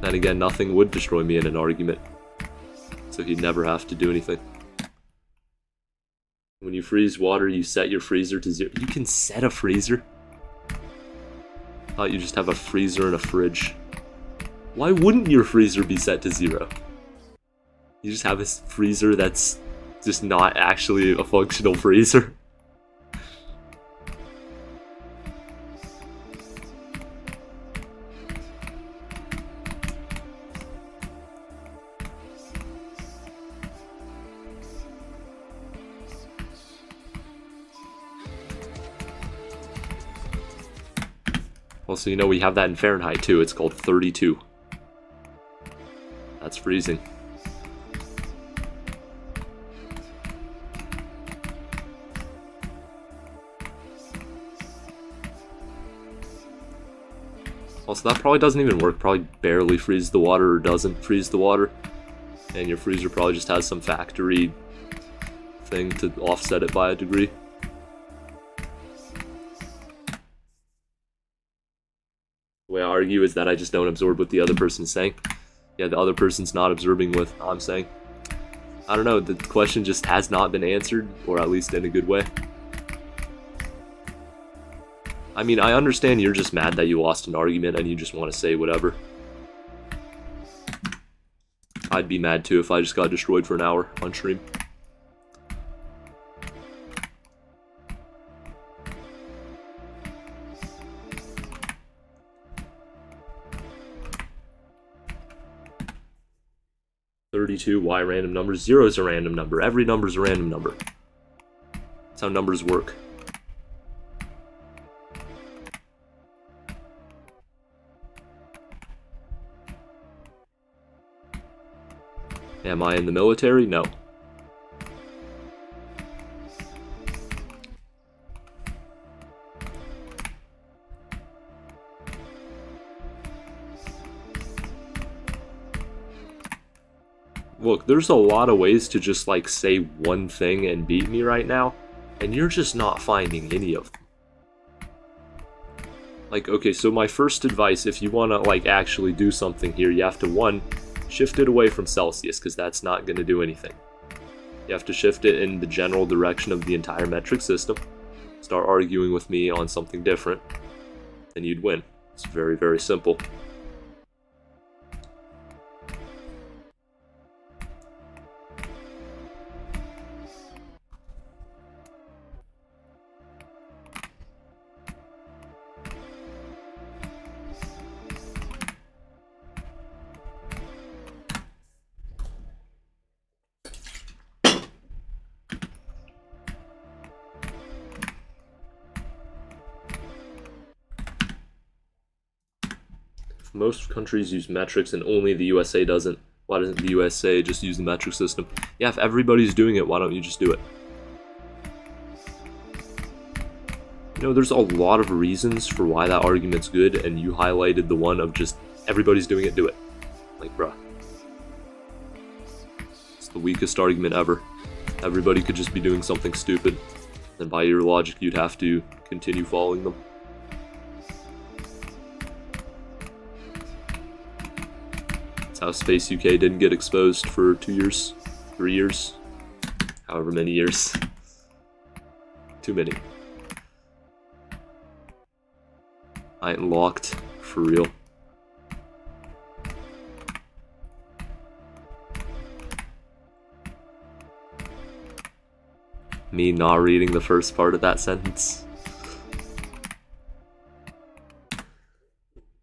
Then again, nothing would destroy me in an argument. So he'd never have to do anything. When you freeze water, you set your freezer to 0. You can set a freezer? I thought you just have a freezer and a fridge. Why wouldn't your freezer be set to 0? You just have a freezer that's just not actually a functional freezer. Also, you know, we have that in Fahrenheit too. It's called 32. That's freezing. Also, that probably doesn't even work. Probably barely freezes the water or doesn't freeze the water. And your freezer probably just has some factory thing to offset it by a degree. The way I argue is that I just don't absorb what the other person's saying. Yeah, the other person's not absorbing what I'm saying. I don't know, the question just has not been answered, or at least in a good way. I mean, I understand you're just mad that you lost an argument and you just want to say whatever. I'd be mad too if I just got destroyed for an hour on stream. Why random numbers? 0 is a random number. Every number is a random number. That's how numbers work. Am I in the military? No. Look, there's a lot of ways to just like say one thing and beat me right now, and you're just not finding any of them. Like, okay, so my first advice, if you want to like actually do something here, you have to, 1, shift it away from Celsius, because that's not going to do anything. You have to shift it in the general direction of the entire metric system. Start arguing with me on something different, and you'd win. It's very, very simple. Most countries use metrics and only the USA doesn't. Why doesn't the USA just use the metric system? Yeah, if everybody's doing it, why don't you just do it? You know, there's a lot of reasons for why that argument's good, and you highlighted the one of just everybody's doing it, do it. Like, bruh. It's the weakest argument ever. Everybody could just be doing something stupid, and by your logic, you'd have to continue following them. How Space UK didn't get exposed for 2 years, 3 years, however many years. Too many. I ain't locked, for real. Me not reading the first part of that sentence.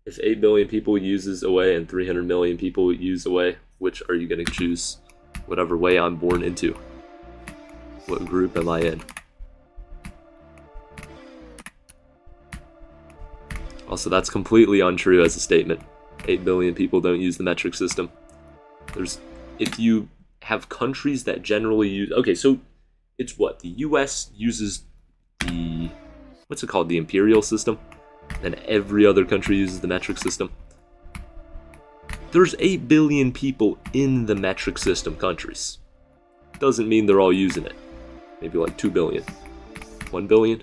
If 8 billion people uses away and 300 million people use away, which are you going to choose? Whatever way I'm born into. What group am I in? Also, that's completely untrue as a statement. 8 billion people don't use the metric system. If you have countries that generally use... Okay, so it's what? The US uses the... What's it called? The imperial system? Then every other country uses the metric system. There's 8 billion people in the metric system countries. Doesn't mean they're all using it. Maybe like 2 billion. 1 billion?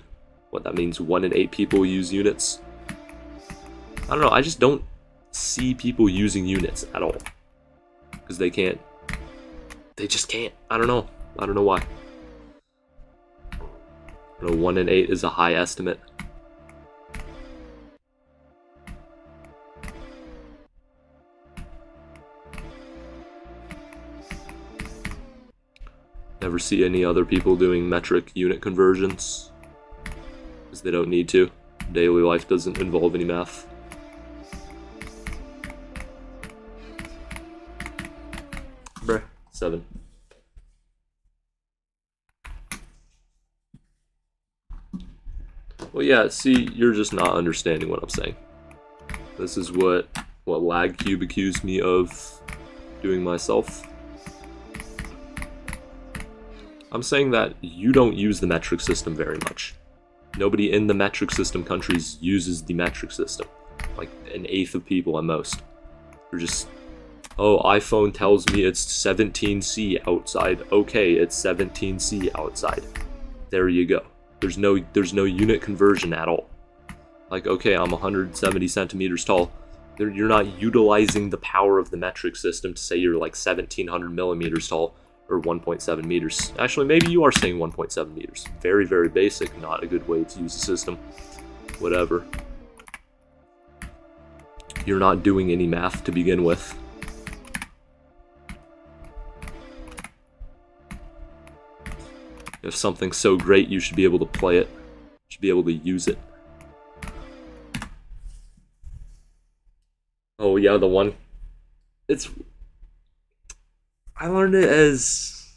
What, that means 1 in 8 people use units? I don't know, I just don't see people using units at all. Because they can't. They just can't. I don't know. I don't know why. I don't know, 1 in 8 is a high estimate. Never see any other people doing metric unit conversions, because they don't need to. Daily life doesn't involve any math. Bruh, 7. Well, yeah, see, you're just not understanding what I'm saying. This is what LagCube accused me of doing myself. I'm saying that you don't use the metric system very much. Nobody in the metric system countries uses the metric system. Like an eighth of people at most. They're just, oh, iPhone tells me it's 17C outside. Okay, it's 17C outside. There you go. There's no unit conversion at all. Like, okay, I'm 170 centimeters tall. You're not utilizing the power of the metric system to say you're like 1700 millimeters tall or 1.7 meters. Actually, maybe you are saying 1.7 meters. Very, very basic. Not a good way to use the system. Whatever. You're not doing any math to begin with. If something's so great, you should be able to play it. You should be able to use it. Oh yeah, the one. I learned it as...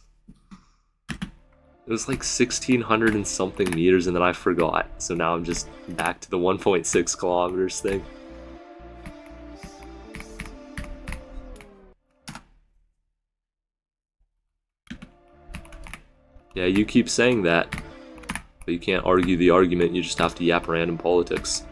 It was like 1600 and something meters, and then I forgot. So now I'm just back to the 1.6 kilometers thing. Yeah, you keep saying that, but you can't argue the argument, you just have to yap random politics.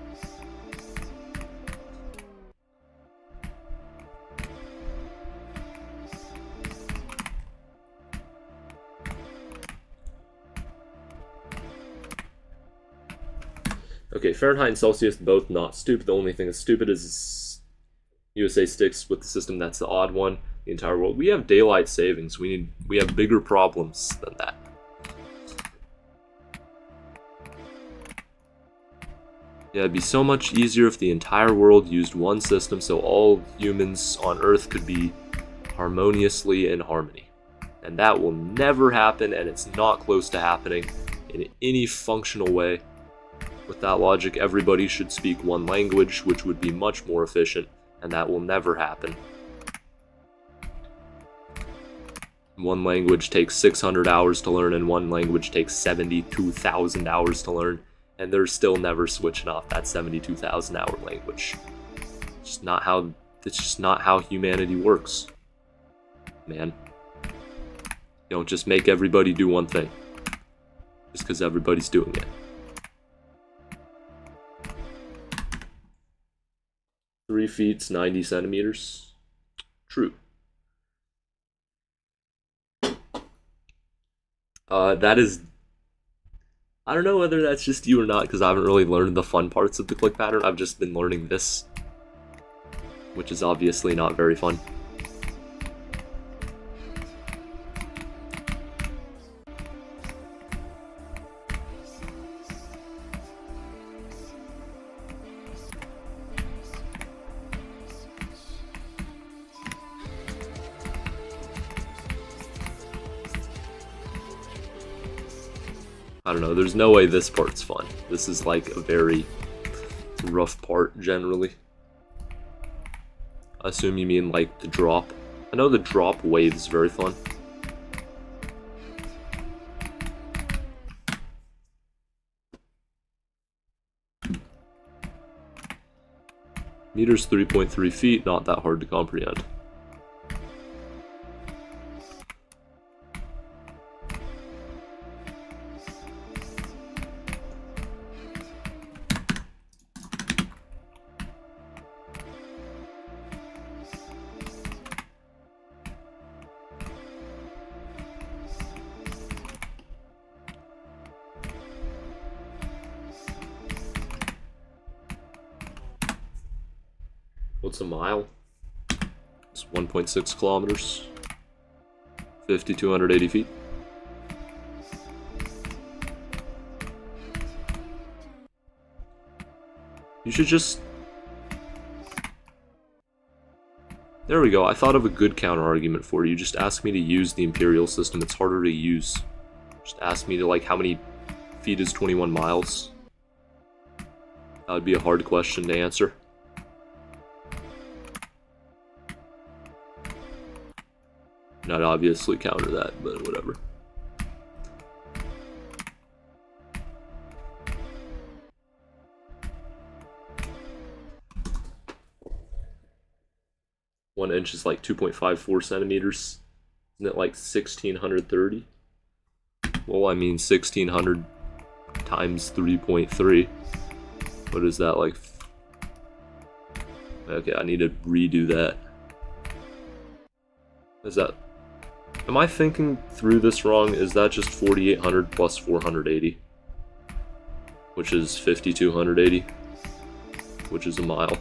Okay, Fahrenheit and Celsius, both not stupid. The only thing that's stupid is USA sticks with the system that's the odd one. The entire world. We have daylight savings. We have bigger problems than that. Yeah, it'd be so much easier if the entire world used one system so all humans on Earth could be harmoniously in harmony. And that will never happen, and it's not close to happening in any functional way. With that logic, everybody should speak one language, which would be much more efficient, and that will never happen. One language takes 600 hours to learn, and one language takes 72,000 hours to learn, and they're still never switching off that 72,000 hour language. It's just not how humanity works, man. You don't just make everybody do one thing just because everybody's doing it. 3 feet, 90 centimeters. True. That is... I don't know whether that's just you or not, because I haven't really learned the fun parts of the click pattern. I've just been learning this, which is obviously not very fun. I don't know, there's no way this part's fun. This is like a very rough part, generally. I assume you mean like the drop. I know the drop wave is very fun. Meters 3.3 feet, not that hard to comprehend. What's a mile? It's 1.6 kilometers. 5,280 feet. You should just... There we go. I thought of a good counter argument for you. Just ask me to use the imperial system. It's harder to use. Just ask me to, like, how many feet is 21 miles? That would be a hard question to answer. Not obviously counter that, but whatever. One inch is like 2.54 centimeters. Isn't it like 1630? Well, I mean 1600 times 3.3. What is that, like? Okay, I need to redo that. Is that... Am I thinking through this wrong? Is that just 4800 plus 480? Which is 5280. Which is a mile.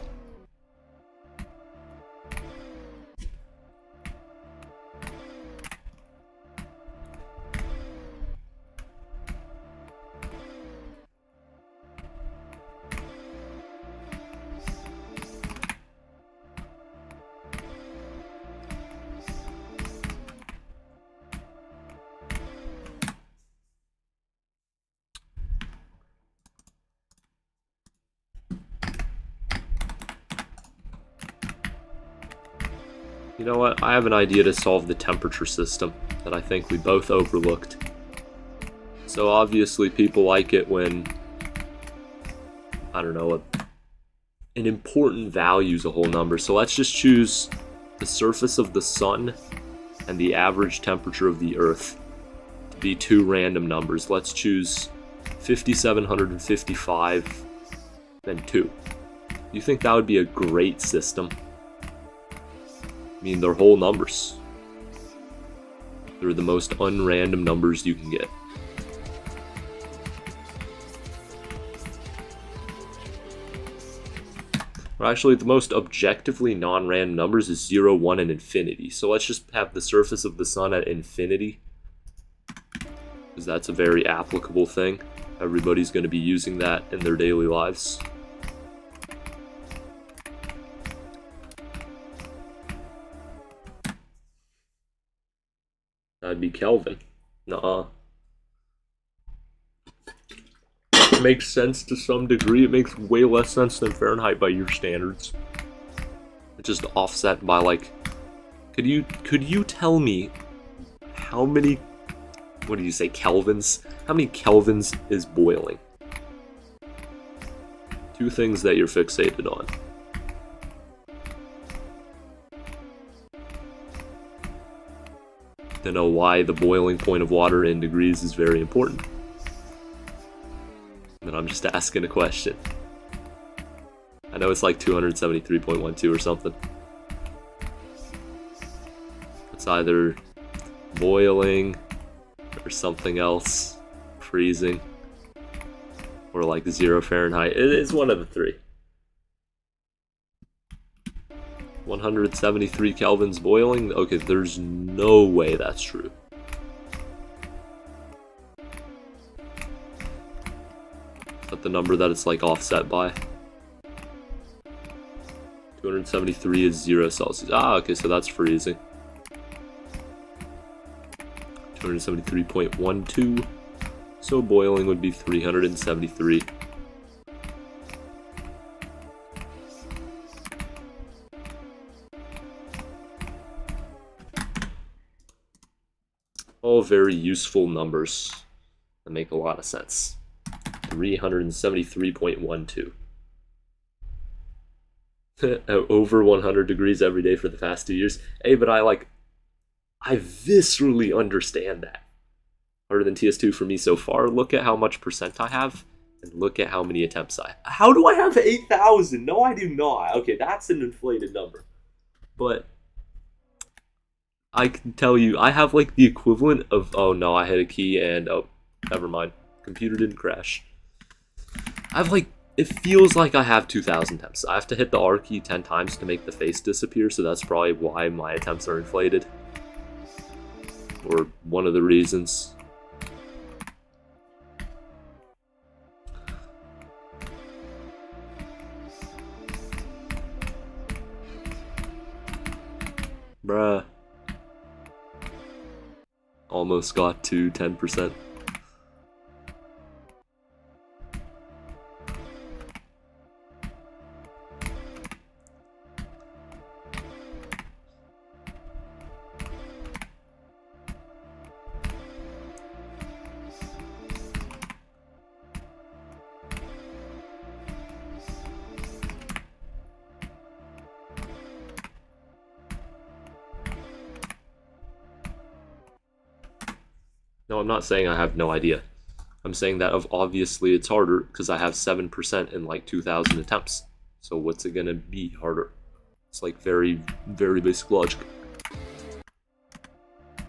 You know what? I have an idea to solve the temperature system that I think we both overlooked. So obviously people like it when, I don't know, an important value is a whole number. So let's just choose the surface of the sun and the average temperature of the earth to be two random numbers. Let's choose 5755 and 2. You think that would be a great system? I mean, they're whole numbers. They're the most unrandom numbers you can get. Or actually, the most objectively non-random numbers is 0, 1, and infinity. So let's just have the surface of the sun at infinity, because that's a very applicable thing. Everybody's going to be using that in their daily lives. That'd be Kelvin. Nuh-uh. It makes sense to some degree. It makes way less sense than Fahrenheit by your standards. It's just offset by, like... Could you tell me how many... What do you say, kelvins? How many kelvins is boiling? Two things that you're fixated on. To know why the boiling point of water in degrees is very important. And I'm just asking a question. I know it's like 273.12 or something. It's either boiling or something else, freezing, or like 0 Fahrenheit. It's one of the three. 173 kelvins boiling? Okay, there's no way that's true. Is that the number that it's like offset by? 273 is 0 Celsius. Ah, okay, so that's freezing. 273.12. So boiling would be 373. All very useful numbers that make a lot of sense. 373.12. Over 100 degrees every day for the past 2 years. Hey, but I viscerally understand that. Harder than TS2 for me so far. Look at how much percent I have, and look at how many attempts I have. How do I have 8,000? No, I do not. Okay, that's an inflated number. But I can tell you, I have like the equivalent of, oh no, I hit a key and, oh, never mind. Computer didn't crash. I have like, it feels like I have 2,000 attempts. I have to hit the R key 10 times to make the face disappear, so that's probably why my attempts are inflated. Or one of the reasons. Bruh. Almost got to 10%. No, I'm not saying I have no idea. I'm saying that obviously it's harder because I have 7% in like 2,000 attempts. So what's it gonna be harder? It's like very, very basic logic.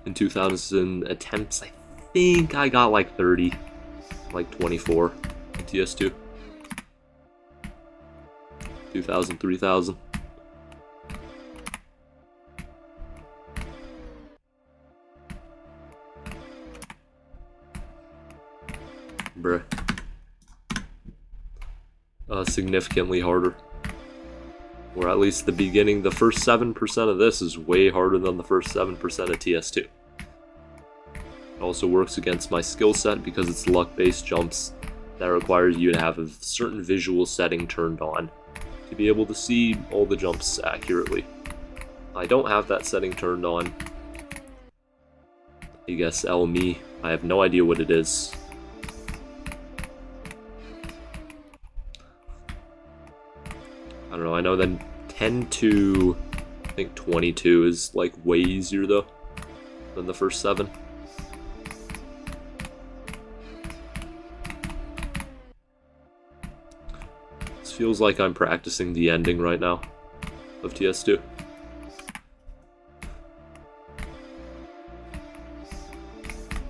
In 2,000 attempts, I think I got like 30, like 24 in TS2. 2,000, 3,000. Bruh. Significantly harder. Or at least the beginning, the first 7% of this is way harder than the first 7% of TS2. It also works against my skill set because it's luck-based jumps that requires you to have a certain visual setting turned on to be able to see all the jumps accurately. I don't have that setting turned on. I guess me. I have no idea what it is. I don't know, I know then 10 to, I think 22 is like way easier though than the first 7. This feels like I'm practicing the ending right now of TS2.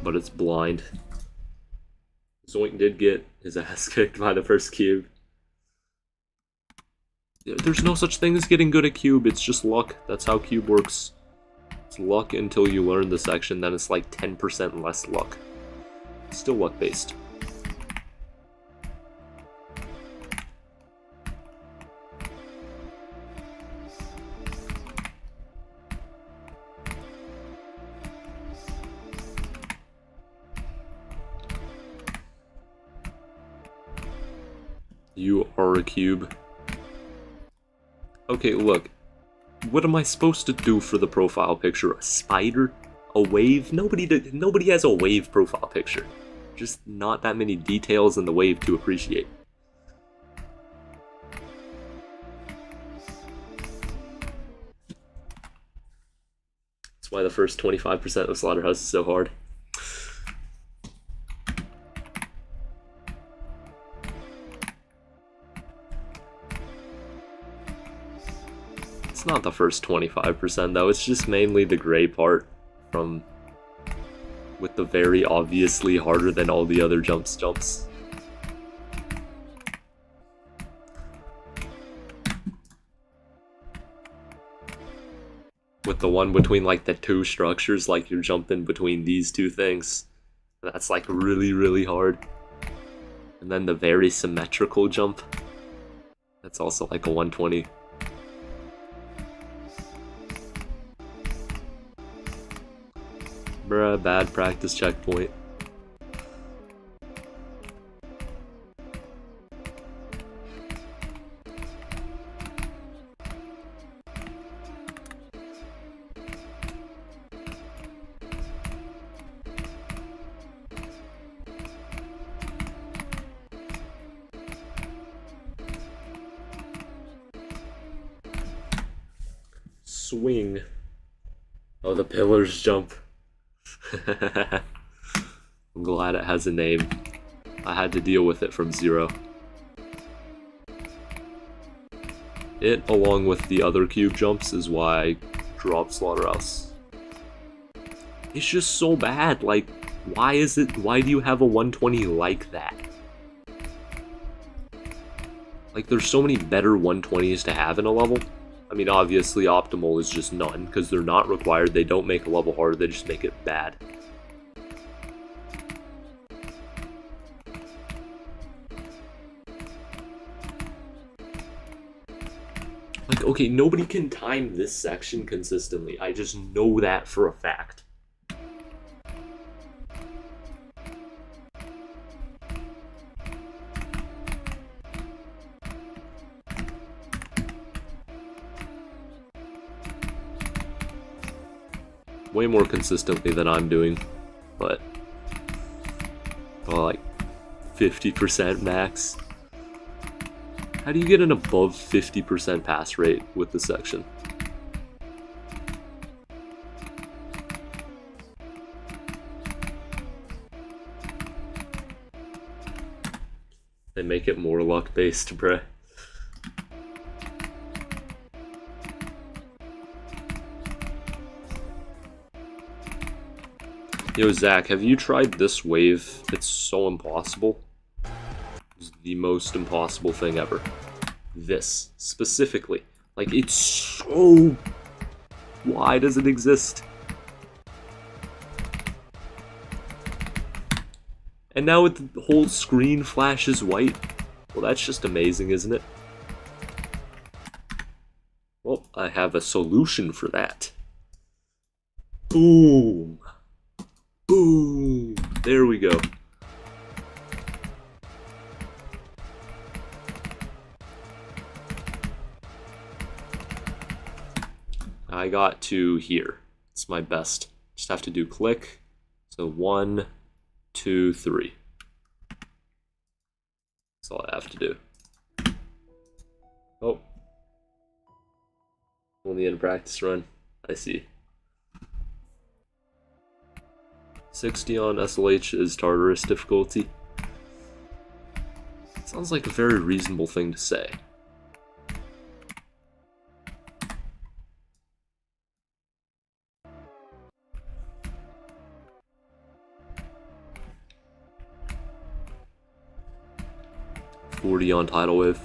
But it's blind. Zoink did get his ass kicked by the first cube. There's no such thing as getting good at cube, it's just luck. That's how cube works. It's luck until you learn the section, then it's like 10% less luck. It's still luck based. You are a cube. Okay, look. What am I supposed to do for the profile picture? A spider? A wave? Nobody has a wave profile picture. Just not that many details in the wave to appreciate. That's why the first 25% of Slaughterhouse is so hard. It's not the first 25% though, it's just mainly the gray part from with the very obviously harder than all the other jumps. With the one between like the two structures, like you're jumping between these two things. That's like really, really hard. And then the very symmetrical jump. That's also like a 120. Bruh, bad practice checkpoint. Swing. Oh, the pillars jump. I'm glad it has a name. I had to deal with it from zero. It, along with the other cube jumps, is why I dropped Slaughterhouse. It's just so bad, like, why do you have a 120 like that? Like, there's so many better 120s to have in a level. I mean, obviously, optimal is just none, because they're not required, they don't make a level harder, they just make it bad. Like, okay, nobody can time this section consistently. I just know that for a fact. Way more consistently than I'm doing, but like 50% max. How do you get an above 50% pass rate with the section? They make it more luck based, bruh. Yo, Zach, have you tried this wave? It's so impossible. It's the most impossible thing ever. This, specifically. Like, it's so... Why does it exist? And now the whole screen flashes white. Well, that's just amazing, isn't it? Well, I have a solution for that. Boom! Boom! There we go. I got to here. It's my best. Just have to do click. So 1, 2, 3. That's all I have to do. Oh. Only in a practice run. I see. 60 on SLH is Tartarus difficulty. Sounds like a very reasonable thing to say. $40 on Tidal Wave.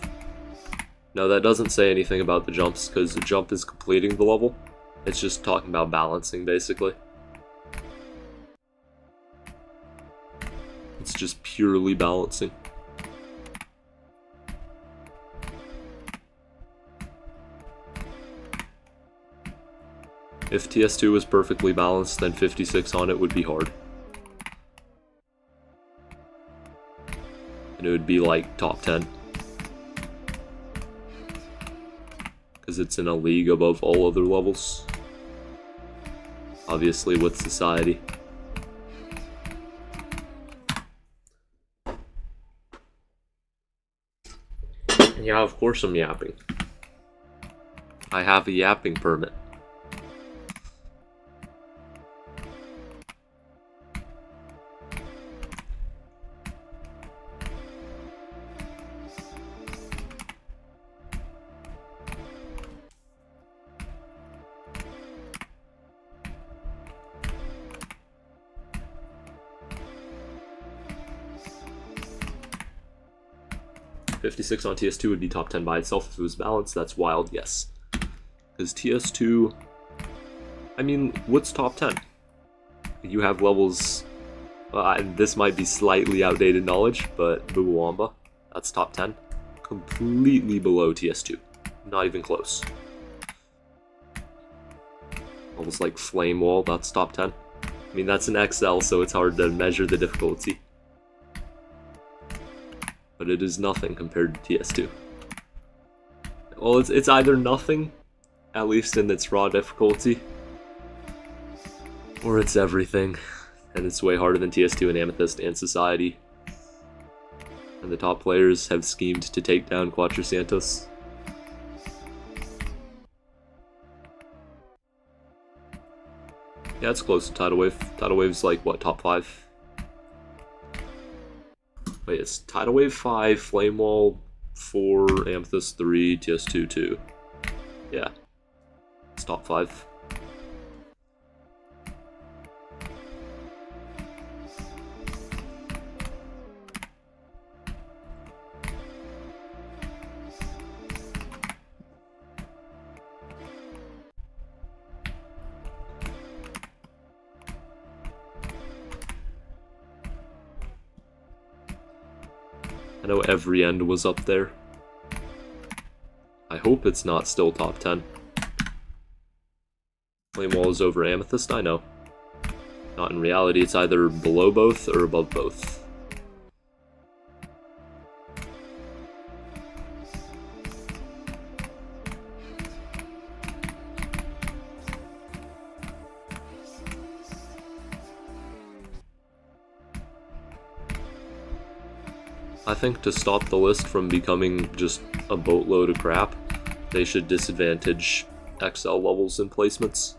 No, that doesn't say anything about the jumps, because the jump is completing the level. It's just talking about balancing, basically. It's just purely balancing. If TS2 was perfectly balanced, then 56 on it would be hard. And it would be like top 10. Because it's in a league above all other levels. Obviously with society. Yeah, of course I'm yapping. I have a yapping permit. $56 on TS2 would be top 10 by itself if it was balanced. That's wild, yes. Because TS2... I mean, what's top 10? You have levels... this might be slightly outdated knowledge, but Buwamba, that's top 10. Completely below TS2. Not even close. Levels like Flame Wall, that's top 10. I mean, that's an XL, so it's hard to measure the difficulty. But it is nothing compared to TS2. Well, it's either nothing, at least in its raw difficulty, or it's everything, and it's way harder than TS2 and Amethyst and Society. And the top players have schemed to take down Quattro Santos. Yeah, it's close to Tidal Wave. Tidal Wave's like, what, top 5? Wait, it's Tidal Wave 5, Flame Wall 4, Amethyst 3, TS2 2. Yeah. It's top 5. I know every end was up there. I hope it's not still top 10. Flame Wall is over Amethyst, I know. Not in reality, it's either below both or above both. I think to stop the list from becoming just a boatload of crap, they should disadvantage XL levels and placements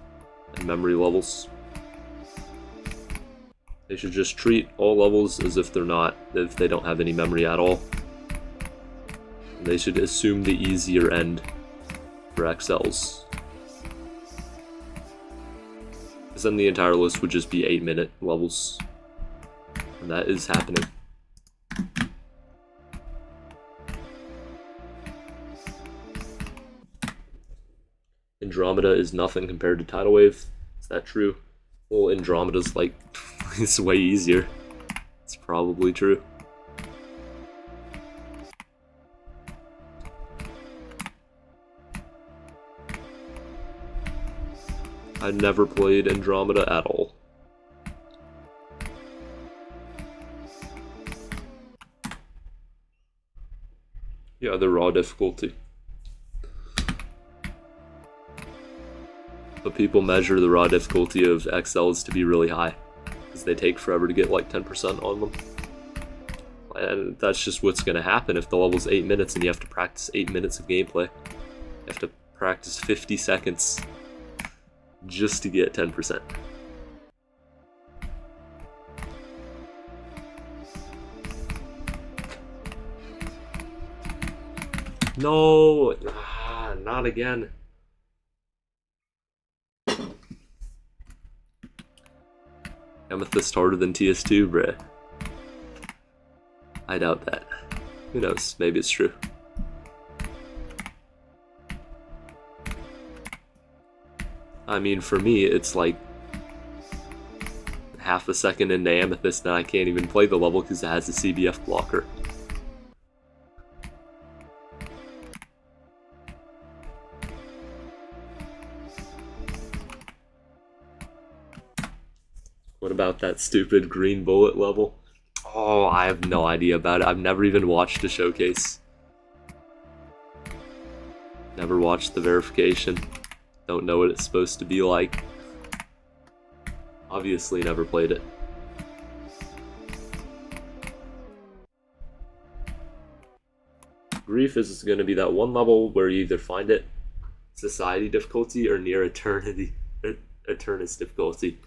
and memory levels. They should just treat all levels as if they don't have any memory at all. And they should assume the easier end for XLs. Because then the entire list would just be 8-minute levels. And that is happening. Andromeda is nothing compared to Tidal Wave. Is that true? Well, Andromeda's like, it's way easier. It's probably true. I never played Andromeda at all. Yeah, the raw difficulty. But people measure the raw difficulty of XLs to be really high, because they take forever to get like 10% on them. And that's just what's going to happen if the level's 8 minutes and you have to practice 8 minutes of gameplay. You have to practice 50 seconds just to get 10%. No! Not again. Amethyst harder than TS2, bruh. I doubt that. Who knows? Maybe it's true. I mean, for me, it's like half a second into Amethyst and I can't even play the level because it has a CBF blocker. What about that stupid green bullet level? Oh, I have no idea about it. I've never even watched a showcase. Never watched the verification. Don't know what it's supposed to be like. Obviously never played it. Grief is going to be that one level where you either find it Society difficulty or near Eternus difficulty.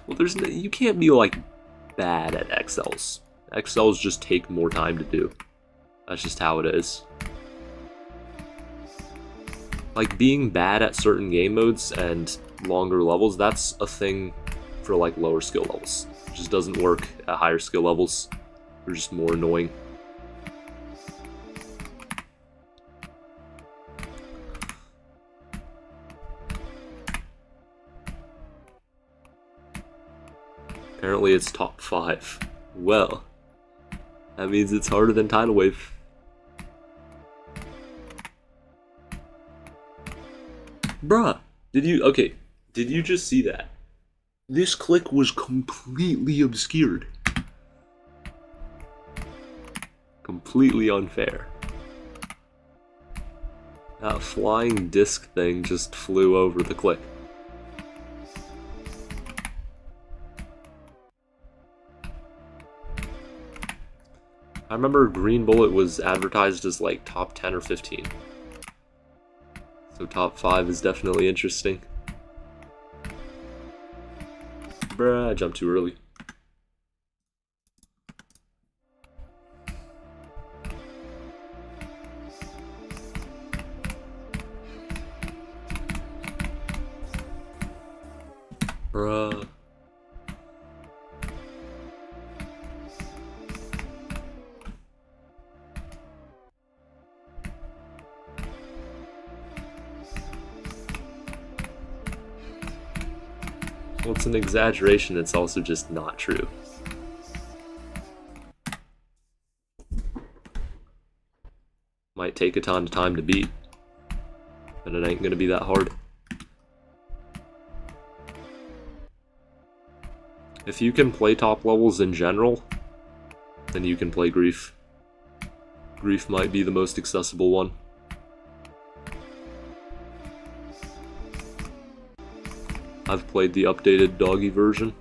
Well, you can't be like bad at XLs. XLs just take more time to do. That's just how it is. Like being bad at certain game modes and longer levels, that's a thing for like lower skill levels. It just doesn't work at higher skill levels. They're just more annoying. Apparently it's top 5. Well, that means it's harder than Tidal Wave. Bruh, did you just see that? This click was completely obscured. Completely unfair. That flying disc thing just flew over the click. I remember Green Bullet was advertised as like top 10 or 15. So top 5 is definitely interesting. Bruh, I jumped too early. Bruh. Well, it's an exaggeration, it's also just not true. Might take a ton of time to beat. and it ain't gonna be that hard. If you can play top levels in general, then you can play Grief. Grief might be the most accessible one. I've played the updated doggy version.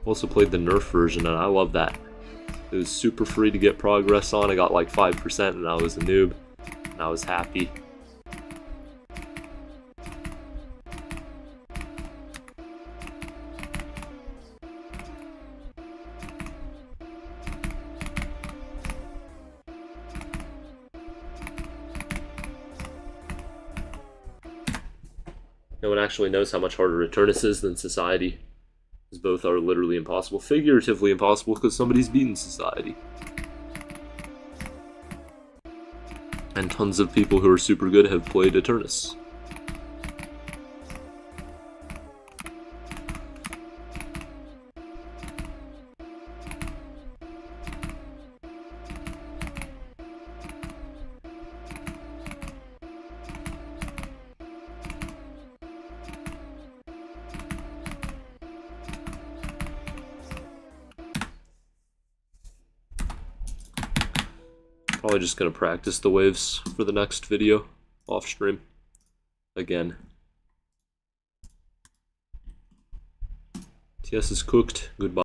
Also played the nerf version, and I love that. It was super free to get progress on. I got like 5% and I was a noob, and I was happy. No one actually knows how much harder Returnus is than Society, because both are literally impossible. Figuratively impossible because somebody's beaten Society. And tons of people who are super good have played Eternus. Probably just gonna practice the waves for the next video off stream again. TS is cooked. Goodbye.